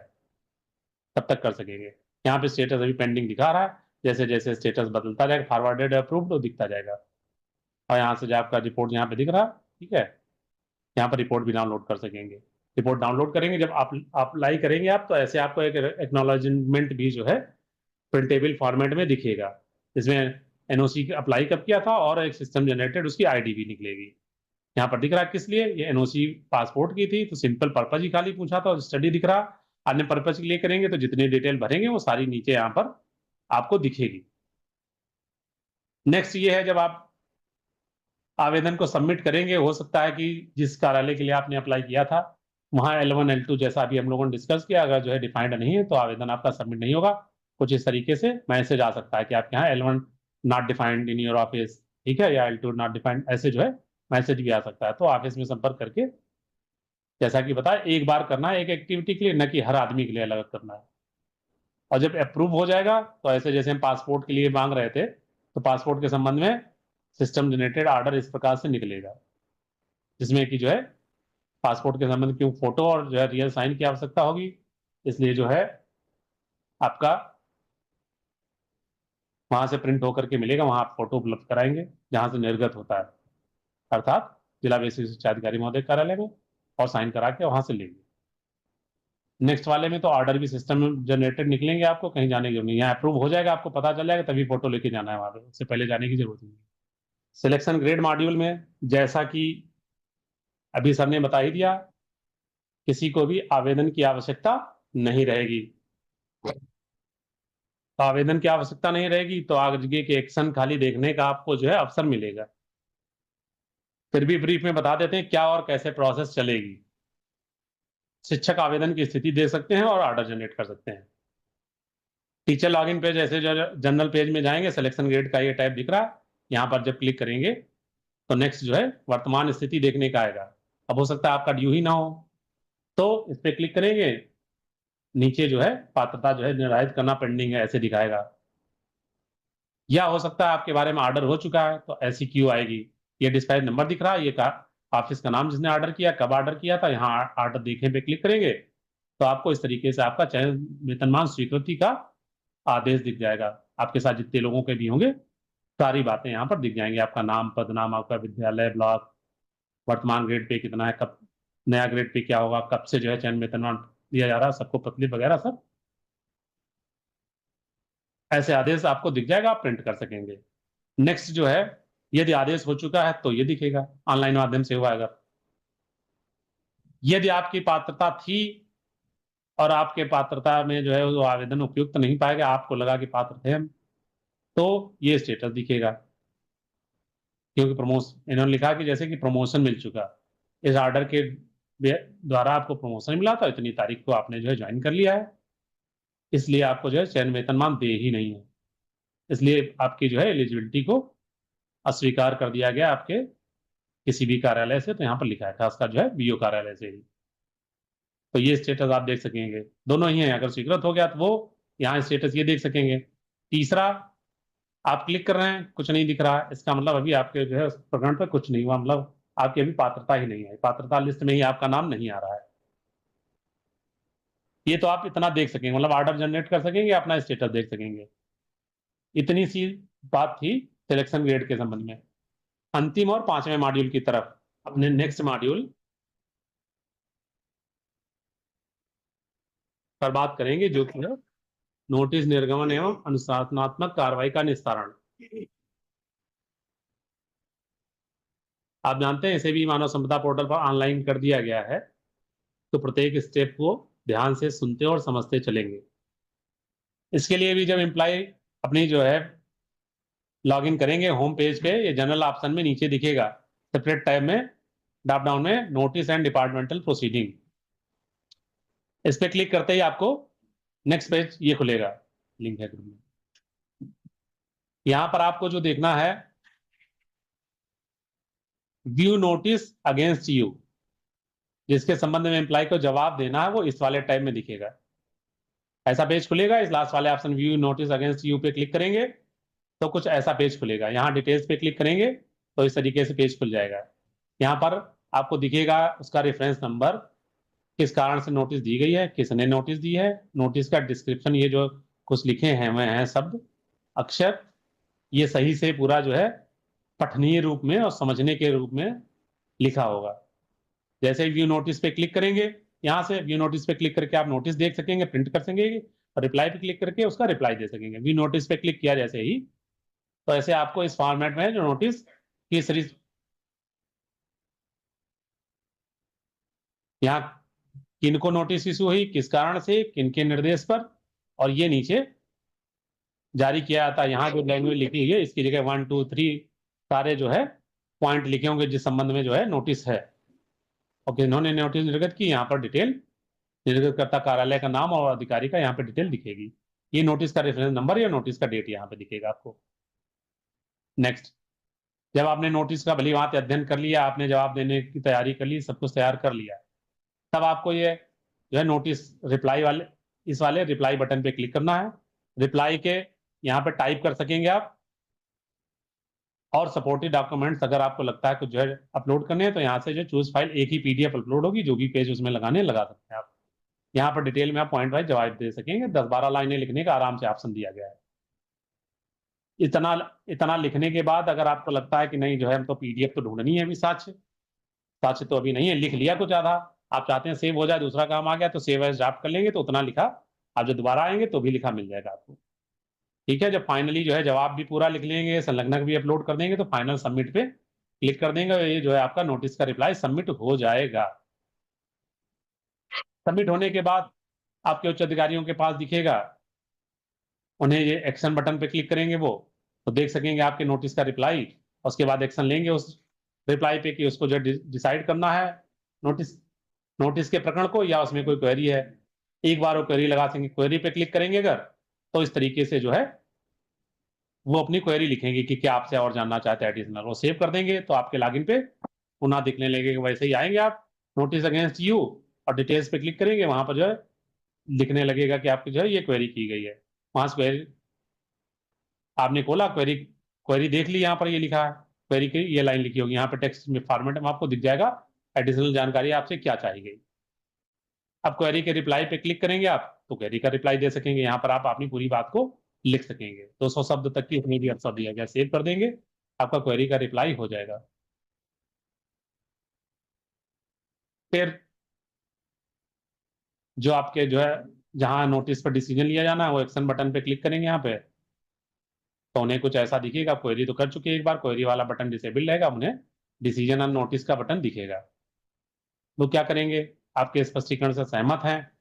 तब तक कर सकेंगे। यहाँ पे स्टेटस अभी पेंडिंग दिखा रहा है, जैसे जैसे स्टेटस बदलता जाएगा फॉरवर्डेड अप्रूव्ड तो दिखता जाएगा। और यहाँ से जो आपका रिपोर्ट यहाँ पे दिख रहा है, ठीक है, यहाँ पर रिपोर्ट भी डाउनलोड कर सकेंगे। रिपोर्ट डाउनलोड करेंगे जब आप अप्लाई करेंगे आप, तो ऐसे आपको एक एक्नॉलेजमेंट भी जो है प्रिंटेबल फॉर्मेट में दिखेगा, इसमें एनओसी अप्लाई कब किया था और एक सिस्टम जनरेटेड उसकी आईडी भी निकलेगी। यहाँ पर दिख रहा है किस लिए, ये एनओसी पासपोर्ट की थी तो सिंपल पर्पज ही खाली पूछा था, और स्टडी दिख रहा। अन्य पर्पज के लिए करेंगे तो जितनी डिटेल भरेंगे वो सारी नीचे यहाँ पर आपको दिखेगी। नेक्स्ट ये है, जब आप आवेदन को सबमिट करेंगे, हो सकता है कि जिस कार्यालय के लिए आपने अप्लाई किया था वहाँ L1 L2 जैसा अभी हम लोगों ने डिस्कस किया, अगर जो है डिफाइंड नहीं है तो आवेदन आपका सबमिट नहीं होगा। कुछ इस तरीके से मैसेज आ सकता है कि आपके यहाँ L1 not defined in your office, ठीक है, या L2 नॉट डिफाइंड, ऐसे जो है मैसेज भी आ सकता है। तो ऑफिस में संपर्क करके, जैसा कि बताया, एक बार करना है एक एक्टिविटी के लिए, न कि हर आदमी के लिए अलग करना है। और जब अप्रूव हो जाएगा तो ऐसे जैसे हम पासपोर्ट के लिए मांग रहे थे, तो पासपोर्ट के संबंध में सिस्टम जनरेटेड ऑर्डर इस प्रकार से निकलेगा, जिसमें कि जो है पासपोर्ट के संबंध क्यों फोटो और जो है रियल साइन की आवश्यकता होगी, इसलिए जो है आपका वहां से प्रिंट होकर के मिलेगा, वहां आप फोटो उपलब्ध कराएंगे जहां से निर्गत होता है, अर्थात जिला विशेष शिक्षा अधिकारी महोदय कार्यालय में, और साइन करा के वहां से लेंगे। नेक्स्ट वाले में तो ऑर्डर भी सिस्टम जनरेटेड निकलेंगे, आपको कहीं जाने की जरूरत नहीं, यहाँ अप्रूव हो जाएगा, आपको पता चल जाएगा, तभी फोटो लेके जाना है वहां पे, उससे पहले जाने की जरूरत नहीं। सिलेक्शन ग्रेड मॉड्यूल में जैसा कि अभी सर ने बता ही दिया, किसी को भी आवेदन की आवश्यकता नहीं रहेगी। तो आवेदन की आवश्यकता नहीं रहेगी तो आगे के एक्शन खाली देखने का आपको जो है अवसर मिलेगा। फिर भी ब्रीफ में बता देते हैं क्या और कैसे प्रोसेस चलेगी। शिक्षक आवेदन की स्थिति देख सकते हैं और ऑर्डर जनरेट कर सकते हैं। टीचर लॉगिन पेज, ऐसे जो जनरल पेज में जाएंगे, सिलेक्शन ग्रेड का ये टैब दिख रहा है, यहाँ पर जब क्लिक करेंगे तो नेक्स्ट जो है वर्तमान स्थिति देखने का आएगा। अब हो सकता है आपका ड्यू ही ना हो, तो इस पर क्लिक करेंगे, नीचे जो है पात्रता जो है निर्धारित करना पेंडिंग है ऐसे दिखाएगा। या हो सकता है आपके बारे में ऑर्डर हो चुका है तो ऐसी क्यू आएगी। ये डिस्पैच नंबर दिख रहा है, ये का ऑफिस का नाम जिसने ऑर्डर किया, कब ऑर्डर किया था, यहाँ ऑर्डर देखने पे क्लिक करेंगे तो आपको इस तरीके से आपका चयन वेतनमान स्वीकृति का आदेश दिख जाएगा। आपके साथ जितने लोगों के भी होंगे सारी बातें यहाँ पर दिख जाएंगी, आपका नाम, पद नाम, आपका विद्यालय, ब्लॉक, वर्तमान ग्रेड पे कितना है, कब नया ग्रेड पे क्या होगा, कब से जो है चयन वेतनमान दिया जा रहा है, सबको पतली वगैरह सब ऐसे आदेश आपको दिख जाएगा, आप प्रिंट कर सकेंगे। नेक्स्ट जो है, यदि आदेश हो चुका है तो ये दिखेगा ऑनलाइन माध्यम से हुआ। अगर यदि आपकी पात्रता थी और आपके पात्रता में जो है वो आवेदन उपयुक्त नहीं पाएगा, आपको लगा कि पात्र थे हम, तो ये स्टेटस दिखेगा, क्योंकि प्रमोशन इन्होंने लिखा कि जैसे कि प्रमोशन मिल चुका, इस ऑर्डर के द्वारा आपको प्रमोशन मिला था, इतनी तारीख को आपने जो है ज्वाइन कर लिया है, इसलिए आपको जो है चयन वेतनमान दे ही नहीं है, इसलिए आपकी जो है एलिजिबिलिटी को अस्वीकार कर दिया गया आपके किसी भी कार्यालय से। तो यहाँ पर लिखा है खासकर जो है बीओ कार्यालय से ही। तो ये स्टेटस आप देख सकेंगे, दोनों ही हैं, अगर स्वीकृत हो गया तो वो यहाँ स्टेटस ये देख सकेंगे। तीसरा, आप क्लिक कर रहे हैं कुछ नहीं दिख रहा है, इसका मतलब अभी आपके जो है उस प्रकरण पर कुछ नहीं हुआ, मतलब आपकी अभी पात्रता ही नहीं है, पात्रता लिस्ट में ही आपका नाम नहीं आ रहा है। ये तो आप इतना देख सकेंगे, मतलब ऑर्डर जनरेट कर सकेंगे, अपना स्टेटस देख सकेंगे। इतनी सी बात थी सिलेक्शन ग्रेड के संबंध में। अंतिम और पांचवें मॉड्यूल की तरफ, अपने नेक्स्ट मॉड्यूल पर बात करेंगे, जो कि है नोटिस निर्गमन एवं अनुशासनात्मक कार्रवाई का निस्तारण। आप जानते हैं इसे भी मानव संपदा पोर्टल पर ऑनलाइन कर दिया गया है, तो प्रत्येक स्टेप को ध्यान से सुनते और समझते चलेंगे। इसके लिए भी जब एम्प्लॉय अपनी जो है लॉगिन करेंगे होम पेज पे, ये जनरल ऑप्शन में नीचे दिखेगा सेपरेट टैब में, ड्रॉप डाउन में नोटिस एंड डिपार्टमेंटल प्रोसीडिंग, इस पे क्लिक करते ही आपको नेक्स्ट पेज ये खुलेगा, लिंक है ग्रुप में। यहां पर आपको जो देखना है व्यू नोटिस अगेंस्ट यू, जिसके संबंध में एम्प्लॉय को जवाब देना है वो इस वाले टैब में दिखेगा। ऐसा पेज खुलेगा, इस लास्ट वाले option view notice against you पे क्लिक करेंगे तो कुछ ऐसा पेज खुलेगा। यहाँ डिटेल्स पे क्लिक करेंगे तो इस तरीके से पेज खुल जाएगा। यहाँ पर आपको दिखेगा उसका रेफरेंस नंबर, किस कारण से नोटिस दी गई है, किसने नोटिस दी है, नोटिस का डिस्क्रिप्शन, ये जो कुछ लिखे हैं वह हैं शब्द अक्षर, ये सही से पूरा जो है पठनीय रूप में और समझने के रूप में लिखा होगा। जैसे व्यू नोटिस पे क्लिक करेंगे, यहाँ से व्यू नोटिस पे क्लिक करके आप नोटिस देख सकेंगे, प्रिंट कर सकेंगे, और रिप्लाई पे क्लिक करके उसका रिप्लाई दे सकेंगे। व्यू नोटिस पे क्लिक किया जैसे ही, तो ऐसे आपको इस फॉर्मेट में जो नोटिस की सीरीज, यहाँ किनको नोटिस इशू हुई, किस कारण से, किनके निर्देश पर, और ये नीचे जारी किया जाता है। यहाँ जो लैंग्वेज लिखी हुई है इसकी जगह 1 2 3 सारे जो है पॉइंट लिखे होंगे जिस संबंध में जो है नोटिस है, और किन्होंने नोटिस निर्गत की, यहाँ पर डिटेल निर्गतकर्ता कार्यालय का नाम और अधिकारी का यहाँ पे डिटेल दिखेगी। ये नोटिस का रेफरेंस नंबर या नोटिस का डेट यहाँ पे दिखेगा आपको। नेक्स्ट, जब आपने नोटिस का भली भांति अध्ययन कर लिया, आपने जवाब देने की तैयारी कर ली, सब कुछ तैयार कर लिया, तब आपको ये जो है नोटिस रिप्लाई वाले, इस वाले रिप्लाई बटन पे क्लिक करना है। रिप्लाई के यहाँ पे टाइप कर सकेंगे आप, और सपोर्टिव डॉक्यूमेंट्स अगर आपको लगता है कुछ जो है अपलोड करने हैं तो यहाँ से जो चूज फाइल, एक ही पीडीएफ अपलोड होगी, जो भी पेज उसमें लगाने लगा सकते हैं आप। यहाँ पर डिटेल में आप पॉइंट वाइज जवाब दे सकेंगे। 10-12 लाइनें लिखने का आराम से ऑप्शन दिया गया है। इतना इतना लिखने के बाद अगर आपको लगता है कि नहीं जो है हम तो पीडीएफ तो ढूंढनी है अभी, साक्ष्य साक्ष्य तो अभी नहीं है, लिख लिया कुछ आधा, आप चाहते हैं सेव हो जाए, दूसरा काम आ गया तो सेव एज ड्राफ्ट कर लेंगे, तो उतना लिखा आप जब दोबारा आएंगे तो भी लिखा मिल जाएगा आपको। ठीक है, जब फाइनली जो है जवाब भी पूरा लिख लेंगे, संलग्नक भी अपलोड कर देंगे, तो फाइनल सबमिट पे क्लिक कर देंगे, ये जो है आपका नोटिस का रिप्लाई सबमिट हो जाएगा। सबमिट होने के बाद आपके उच्च अधिकारियों के पास दिखेगा, उन्हें ये एक्शन बटन पे क्लिक करेंगे वो, तो देख सकेंगे आपके नोटिस का रिप्लाई, उसके बाद एक्शन लेंगे उस रिप्लाई पे कि उसको जो डिसाइड करना है नोटिस नोटिस के प्रकरण को, या उसमें कोई क्वेरी है। एक बार वो क्वेरी लगा सकेंगे, क्वेरी पे क्लिक करेंगे अगर, तो इस तरीके से जो है वो अपनी क्वेरी लिखेंगे कि क्या आपसे और जानना चाहते हैं एडिशनल, वो सेव कर देंगे तो आपके लॉगिन पे पुनः दिखने लगेगा। वैसे ही आएंगे आप नोटिस अगेंस्ट यू और डिटेल्स पे क्लिक करेंगे, वहां पर जो है लिखने लगेगा कि आपकी जो है ये क्वेरी की गई है। वहां से क्वेरी आपने खोला, क्वेरी क्वेरी देख ली, यहाँ पर ये लिखा है क्वेरी की ये लाइन लिखी होगी, यहाँ पे टेक्स्ट में फॉर्मेट में आपको दिख जाएगा एडिशनल जानकारी आपसे क्या चाहिए गई। अब क्वेरी के रिप्लाई पे क्लिक करेंगे आप तो क्वेरी का रिप्लाई दे सकेंगे, यहाँ पर आप अपनी पूरी बात को लिख सकेंगे। 200 शब्द तक की इसमें भी अवसर दिया गया, सेव कर देंगे, आपका क्वेरी का रिप्लाई हो जाएगा। फिर जो आपके जो है जहां नोटिस पर डिसीजन लिया जाना है वो एक्शन बटन पे क्लिक करेंगे यहाँ पे, तो उन्हें कुछ ऐसा दिखेगा, क्वेरी तो कर चुके हैं एक बार, क्वेरी वाला बटन डिसेबल रहेगा, उन्हें डिसीजन ऑन नोटिस का बटन दिखेगा। वो क्या करेंगे, आपके स्पष्टीकरण से सहमत हैं,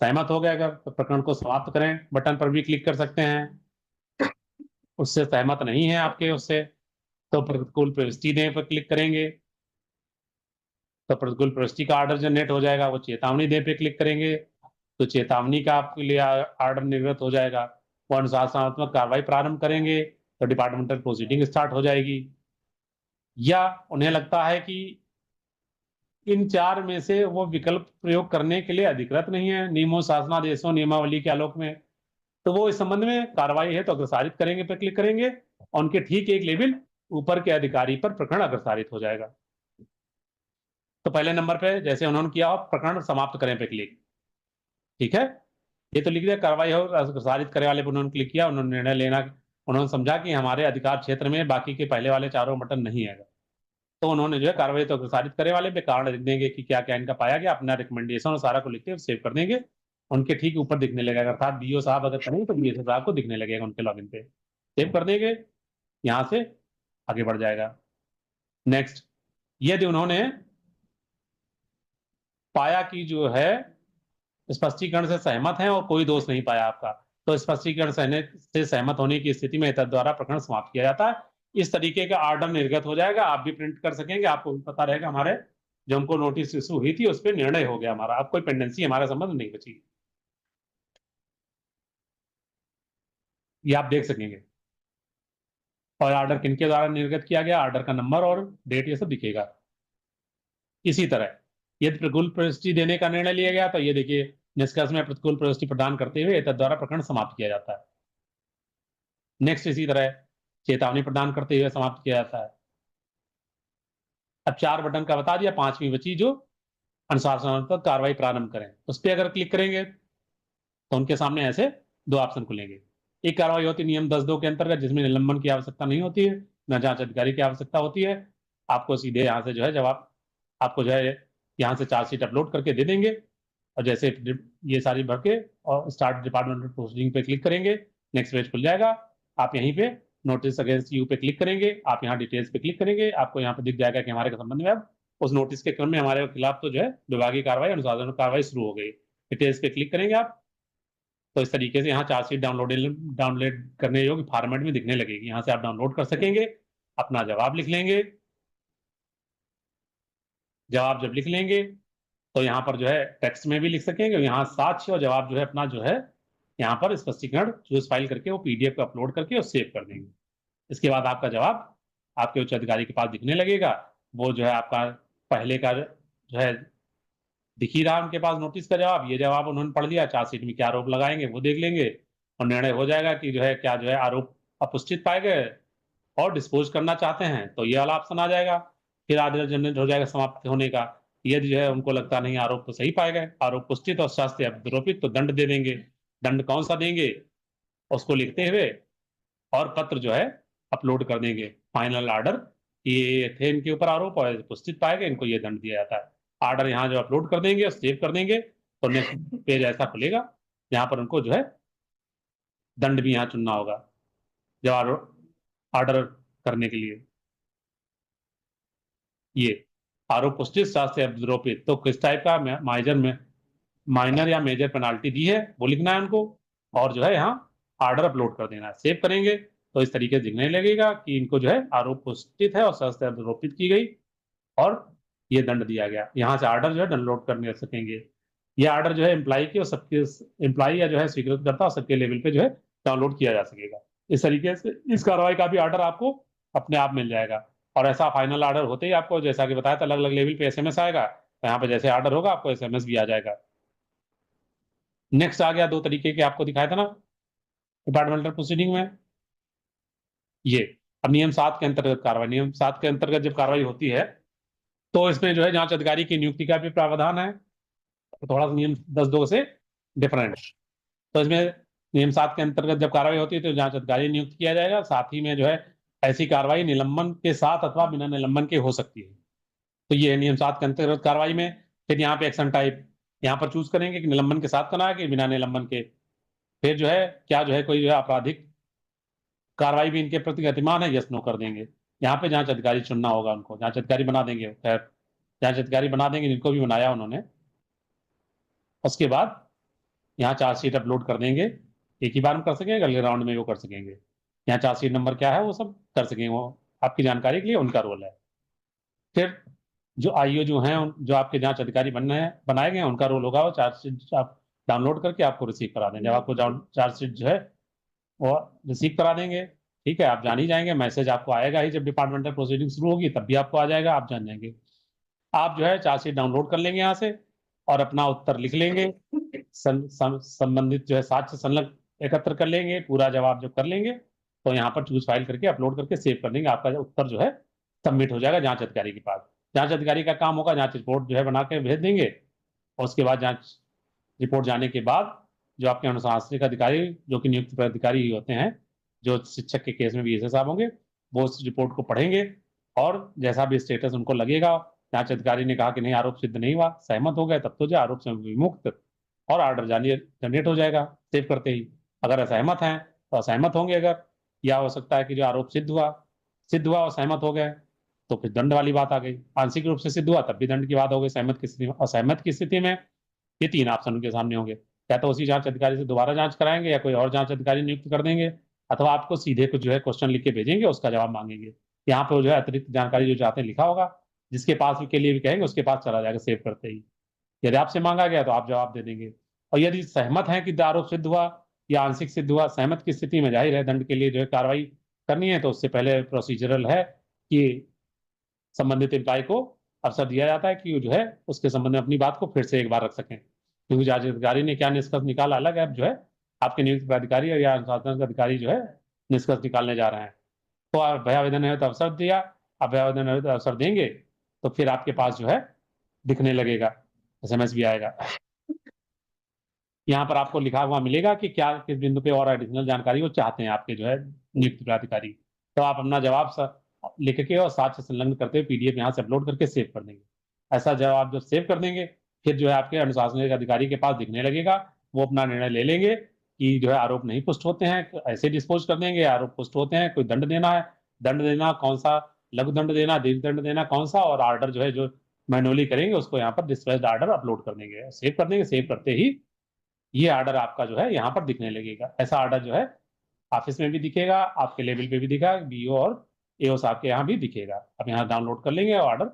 सहमत हो गए अगर तो प्रकरण को समाप्त करें बटन पर भी क्लिक कर सकते हैं। उससे सहमत नहीं है आपके उससे, तो प्रतिकूल प्रविष्टि देने पर क्लिक करेंगे, तो प्रतिकूल प्रविष्टि का ऑर्डर जनरेट हो जाएगा। वो चेतावनी दे पे क्लिक करेंगे तो चेतावनी का आपके लिए ऑर्डर निर्गत हो जाएगा। वो अनुशासनात्मक कार्रवाई प्रारंभ करेंगे तो डिपार्टमेंटल प्रोसीडिंग स्टार्ट हो जाएगी। या उन्हें लगता है कि इन चार में से वो विकल्प प्रयोग करने के लिए अधिकृत नहीं है नियमों, शासनादेशों, नियमावली के आलोक में, तो वो इस संबंध में कार्रवाई है तो अग्रसारित करेंगे पे क्लिक करेंगे, और उनके ठीक एक लेवल ऊपर के अधिकारी पर प्रकरण अग्रसारित हो जाएगा। तो पहले नंबर पे जैसे उन्होंने किया प्रकरण समाप्त करें पे क्लिक, ठीक है, ये तो लिख दिया कार्रवाई हो अग्रसारित करे वाले पर उन्होंने क्लिक किया, उन्होंने निर्णय लेना, उन्होंने समझा कि हमारे अधिकार क्षेत्र में बाकी के पहले वाले चारों बटन नहीं है, तो उन्होंने जो है कार्रवाई तो अग्रसारित करे वाले पे कारण लिख देंगे कि क्या क्या इनका पाया गया, अपना रिकमेंडेशन और सारा को लिख के सेव कर देंगे, उनके ठीक ऊपर दिखने लगेगा, अर्थात बीओ साहब अगर करें तो बीएसओ साहब को दिखने लगेगा उनके लॉगिन पे, सेव कर देंगे, यहाँ से आगे बढ़ जाएगा। नेक्स्ट, यदि उन्होंने पाया कि जो है स्पष्टीकरण से सहमत हैं और कोई दोष नहीं पाया आपका, तो स्पष्टीकरण से सहमत होने की स्थिति में तद द्वारा प्रकरण समाप्त किया जाता है। इस तरीके का आर्डर निर्गत हो जाएगा, आप भी प्रिंट कर सकेंगे, आपको भी पता रहेगा हमारे जो हमको नोटिस इशू हुई थी उस पर निर्णय हो गया हमारा, अब कोई पेंडेंसी हमारे संबंध नहीं बची, ये आप देख सकेंगे। और आर्डर किनके द्वारा निर्गत किया गया, आर्डर का नंबर और डेट ये सब दिखेगा। इसी तरह यदि प्रतिकूल प्रविष्टि देने का निर्णय लिया गया तो ये देखिए, निष्कर्ष में प्रतिकूल प्रविष्टि प्रदान करते हुए तद द्वारा प्रकरण समाप्त किया जाता है। नेक्स्ट, इसी तरह चेतावनी प्रदान करते हुए समाप्त किया जाता है। अब 4 बटन का बता दिया, 5वीं बची जो अनुशासनात्मक कार्रवाई प्रारंभ करें, उस पर अगर क्लिक करेंगे तो उनके सामने ऐसे 2 ऑप्शन खुलेंगे। एक कार्रवाई होती है नियम 10(2) के अंतर्गत, जिसमें निलंबन की आवश्यकता नहीं होती है, न जांच अधिकारी की आवश्यकता होती है। आपको सीधे यहाँ से जो है जवाब, आपको जो है यहाँ से चार्जशीट अपलोड करके दे देंगे, और जैसे ये सारी भर के और स्टार्ट डिपार्टमेंटल प्रोसीडिंग पे क्लिक करेंगे, नेक्स्ट पेज खुल जाएगा। आप यहीं पे नोटिस अगेंस्ट यू पे क्लिक करेंगे, आप यहाँ डिटेल्स पे क्लिक करेंगे, आपको यहाँ पे दिख जाएगा कि हमारे संबंध में अब उस नोटिस के क्रम में हमारे खिलाफ तो जो है विभागीय कार्रवाई, अनुशासन कार्रवाई शुरू हो गई। डिटेल्स पे क्लिक करेंगे आप, तो इस तरीके से यहाँ चार्जशीट डाउनलोड करने योग्य फॉर्मेट में दिखने लगेगी, यहाँ से आप डाउनलोड कर सकेंगे, अपना जवाब लिख लेंगे। जवाब जब लिख लेंगे तो यहाँ पर जो है टेक्स्ट में भी लिख सकेंगे, यहाँ साक्ष्य और जवाब जो है अपना जो है यहाँ पर स्पष्टीकरण चूज फाइल करके वो पीडीएफ को अपलोड करके और सेव कर देंगे। इसके बाद आपका जवाब आपके उच्च अधिकारी के पास दिखने लगेगा, वो जो है आपका पहले का जो है दिख ही रहा उनके पास नोटिस का जवाब, ये जवाब उन्होंने पढ़ लिया, चार्जशीट में क्या आरोप लगाएंगे वो देख लेंगे, और निर्णय हो जाएगा कि जो है क्या जो है आरोप अपुष्टित पाए गए और डिस्पोज करना चाहते हैं, तो ये वाला ऑप्शन आ जाएगा। फिर आदेश जनरेट हो जाएगा समाप्त होने का। यदि जो है उनको लगता नहीं आरोप तो सही पाए गए, आरोप पुष्टित और शास्त्र आरोपित, तो दंड दे देंगे। दंड कौन सा देंगे उसको लिखते हुए और पत्र जो है अपलोड कर देंगे, फाइनल आर्डर, ये थे इनके ऊपर आरोप और पुष्टित पाए गए, इनको ये दंड दिया जाता है। आर्डर यहाँ जो अपलोड कर देंगे और सेव कर देंगे, तो नेक्स्ट पेज ऐसा खुलेगा जहां पर उनको जो है दंड भी यहाँ चुनना होगा जब आर्डर करने के लिए। ये आरोप पुष्टि शास्त्र आरोपित, तो किस टाइप का माइजर में माइनर या मेजर पेनाल्टी दी है वो लिखना है उनको, और जो है यहाँ आर्डर अपलोड कर देना है। सेव करेंगे तो इस तरीके से दिखने लगेगा कि इनको जो है आरोप पुष्टित है और शास्त्र आरोपित की गई और ये दंड दिया गया। यहाँ से आर्डर जो है डाउनलोड करने सकेंगे। ये आर्डर जो है एम्प्लाई की और सबके एम्प्लाई या जो है स्वीकृत करता और सबके लेवल पे जो है डाउनलोड किया जा सकेगा। इस तरीके से इस कार्रवाई का भी आर्डर आपको अपने आप मिल जाएगा। और ऐसा फाइनल आर्डर होते ही आपको जैसा कि बताया था अलग अलग लेवल पे एसएमएस आएगा, तो यहाँ पे जैसे आर्डर होगा आपको एसएमएस भी आ जाएगा। नेक्स्ट आ गया 2 तरीके के आपको दिखाया था ना डिपार्टमेंटल प्रोसीडिंग में, ये अब नियम 7 के अंतर्गत कार्रवाई। नियम 7 के अंतर्गत जब कार्रवाई होती है तो इसमें जो है जांच अधिकारी की नियुक्ति का भी प्रावधान है, तो थोड़ा सा नियम 10(2) से डिफरेंट। तो इसमें नियम 7 के अंतर्गत जब कार्रवाई होती है तो जांच अधिकारी नियुक्त किया जाएगा, साथ ही में जो है ऐसी कार्रवाई निलंबन के साथ अथवा बिना निलंबन के हो सकती है। तो ये है नियम 7 के अंतर्गत कार्रवाई में। फिर यहाँ पे एक्शन टाइप यहाँ पर चूज करेंगे कि निलंबन के साथ करना है कि बिना निलंबन के। फिर जो है क्या जो है कोई जो है आपराधिक कार्रवाई भी इनके प्रति गतिमान है, यस नो कर देंगे। यहाँ पे जांच अधिकारी चुनना होगा, उनको जांच अधिकारी बना देंगे, खैर जांच अधिकारी बना देंगे जिनको भी बनाया उन्होंने। उसके बाद यहाँ चार्जशीट अपलोड कर देंगे, एक ही बार में कर सकेंगे, अगले राउंड में वो कर सकेंगे। यहाँ चार्जशीट नंबर क्या है वो सब कर सकेंगे, वो आपकी जानकारी के लिए उनका रोल है। फिर जो आईओ जो हैं जो आपके जांच अधिकारी बनने हैं बनाए गए हैं, उनका रोल होगा वो चार्जशीट आप डाउनलोड करके आपको रिसीव करा दें। जब आपको चार्जशीट जो है वो रिसीव करा देंगे, ठीक है, आप जान ही जाएंगे, मैसेज आपको आएगा ही, जब डिपार्टमेंटल प्रोसीडिंग शुरू होगी तब भी आपको आ जाएगा, आप जान जाएंगे। आप जो है चार्जशीट डाउनलोड कर लेंगे यहाँ से और अपना उत्तर लिख लेंगे, संबंधित जो है साक्ष्य संलग्न एकत्र कर लेंगे, पूरा जवाब जो कर लेंगे, तो यहाँ पर चूज फाइल करके अपलोड करके सेव कर देंगे। आपका उत्तर जो है सबमिट हो जाएगा जांच अधिकारी के पास। जांच अधिकारी का काम होगा जांच रिपोर्ट जो है बना के भेज देंगे, और उसके बाद जांच रिपोर्ट जाने के बाद जो आपके अनुशासनिक अधिकारी जो कि नियुक्त अधिकारी ही होते हैं, जो शिक्षक के केस में भी ऐसे साहब होंगे, वो उस रिपोर्ट को पढ़ेंगे और जैसा भी स्टेटस उनको लगेगा, जांच अधिकारी ने कहा कि नहीं आरोप सिद्ध नहीं हुआ, सहमत हो गए, तब तो जो आरोप से विमुक्त और आर्डर जनरेट हो जाएगा सेव करते ही। अगर असहमत हैं तो असहमत होंगे अगर, या हो सकता है कि जो आरोप सिद्ध हुआ और सहमत हो गए, तो फिर दंड वाली बात आ गई। आंशिक रूप से सिद्ध हुआ तब भी दंड की बात हो गई सहमत की स्थिति में। असहमत की स्थिति में ये 3 ऑप्शन उनके सामने होंगे, या तो उसी जांच अधिकारी से दोबारा जांच कराएंगे, या कोई और जांच अधिकारी नियुक्त कर देंगे, अथवा आपको सीधे कुछ जो है क्वेश्चन लिख के भेजेंगे, उसका जवाब मांगेंगे। यहाँ पे जो है अतिरिक्त जानकारी जो चाहते हैं लिखा होगा, जिसके पास के लिए भी कहेंगे उसके पास चला जाएगा सेव करते ही। यदि आपसे मांगा गया तो आप जवाब दे देंगे। और यदि सहमत हैं कि आरोप सिद्ध हुआ या आंशिक सिद्ध हुआ, सहमत की स्थिति में जाहिर है दंड के लिए जो है कार्रवाई करनी है, तो उससे पहले प्रोसीजरल है कि संबंधित एम्प्लॉय को अवसर दिया जाता है कि वो जो है उसके संबंध में अपनी बात को फिर से एक बार रख सकें, क्योंकि जांच अधिकारी ने क्या निष्कर्ष निकाला अलग है, अब जो है आपके नियुक्त प्राधिकारी या अनुशासन अधिकारी जो है निष्कर्ष निकालने जा रहे हैं। तो अभ्यावेदन है तो अवसर दिया, अभ्यावेदन है तो अवसर देंगे, तो फिर आपके पास जो है दिखने लगेगा, एसएमएस भी आएगा। यहाँ पर आपको लिखा हुआ मिलेगा कि क्या किस बिंदु पे और एडिशनल जानकारी वो चाहते हैं आपके जो है नियुक्त प्राधिकारी। तो आप अपना जवाब लिख के और साथ से संलग्न करते हुए पीडीएफ यहाँ से अपलोड करके सेव कर देंगे। ऐसा जवाब जब सेव कर देंगे, फिर जो है आपके अनुशासनिक अधिकारी के पास दिखने लगेगा, वो अपना निर्णय ले लेंगे कि जो है आरोप नहीं पुष्ट होते हैं, ऐसे डिस्पोज कर देंगे। आरोप पुष्ट होते हैं, कोई दंड देना है, दंड देना कौन सा, लघु दंड देना, दीर्घ दंड देना कौन सा, और ऑर्डर जो है जो मैनुअली करेंगे उसको यहाँ पर डिस्पैच्ड ऑर्डर अपलोड कर देंगे, सेव कर देंगे। सेव करते ही ये ऑर्डर आपका जो है यहाँ पर दिखने लगेगा। ऐसा ऑर्डर जो है ऑफिस में भी दिखेगा, आपके लेवल पे भी दिखेगा, बीओ और एओ साहब के यहाँ भी दिखेगा। आप यहाँ डाउनलोड कर लेंगे और ऑर्डर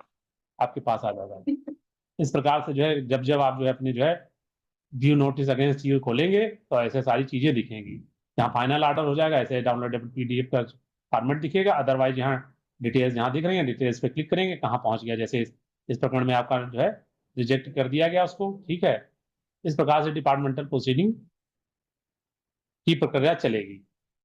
आपके पास आ जाएगा। इस प्रकार से जो है जब जब आप जो है अपने जो है व्यू नोटिस अगेंस्ट यू खोलेंगे तो ऐसे सारी चीजें दिखेंगी। यहाँ फाइनल ऑर्डर हो जाएगा, ऐसे डाउनलोडेबल पीडीएफ का फॉर्मेट दिखेगा। अदरवाइज यहाँ डिटेल्स यहाँ दिख रही हैं, डिटेल्स पे क्लिक करेंगे, कहाँ पहुंच गया, जैसे इस प्रकरण में आपका जो है रिजेक्ट कर दिया गया उसको, ठीक है। इस प्रकार से डिपार्टमेंटल प्रोसीडिंग की प्रक्रिया चलेगी।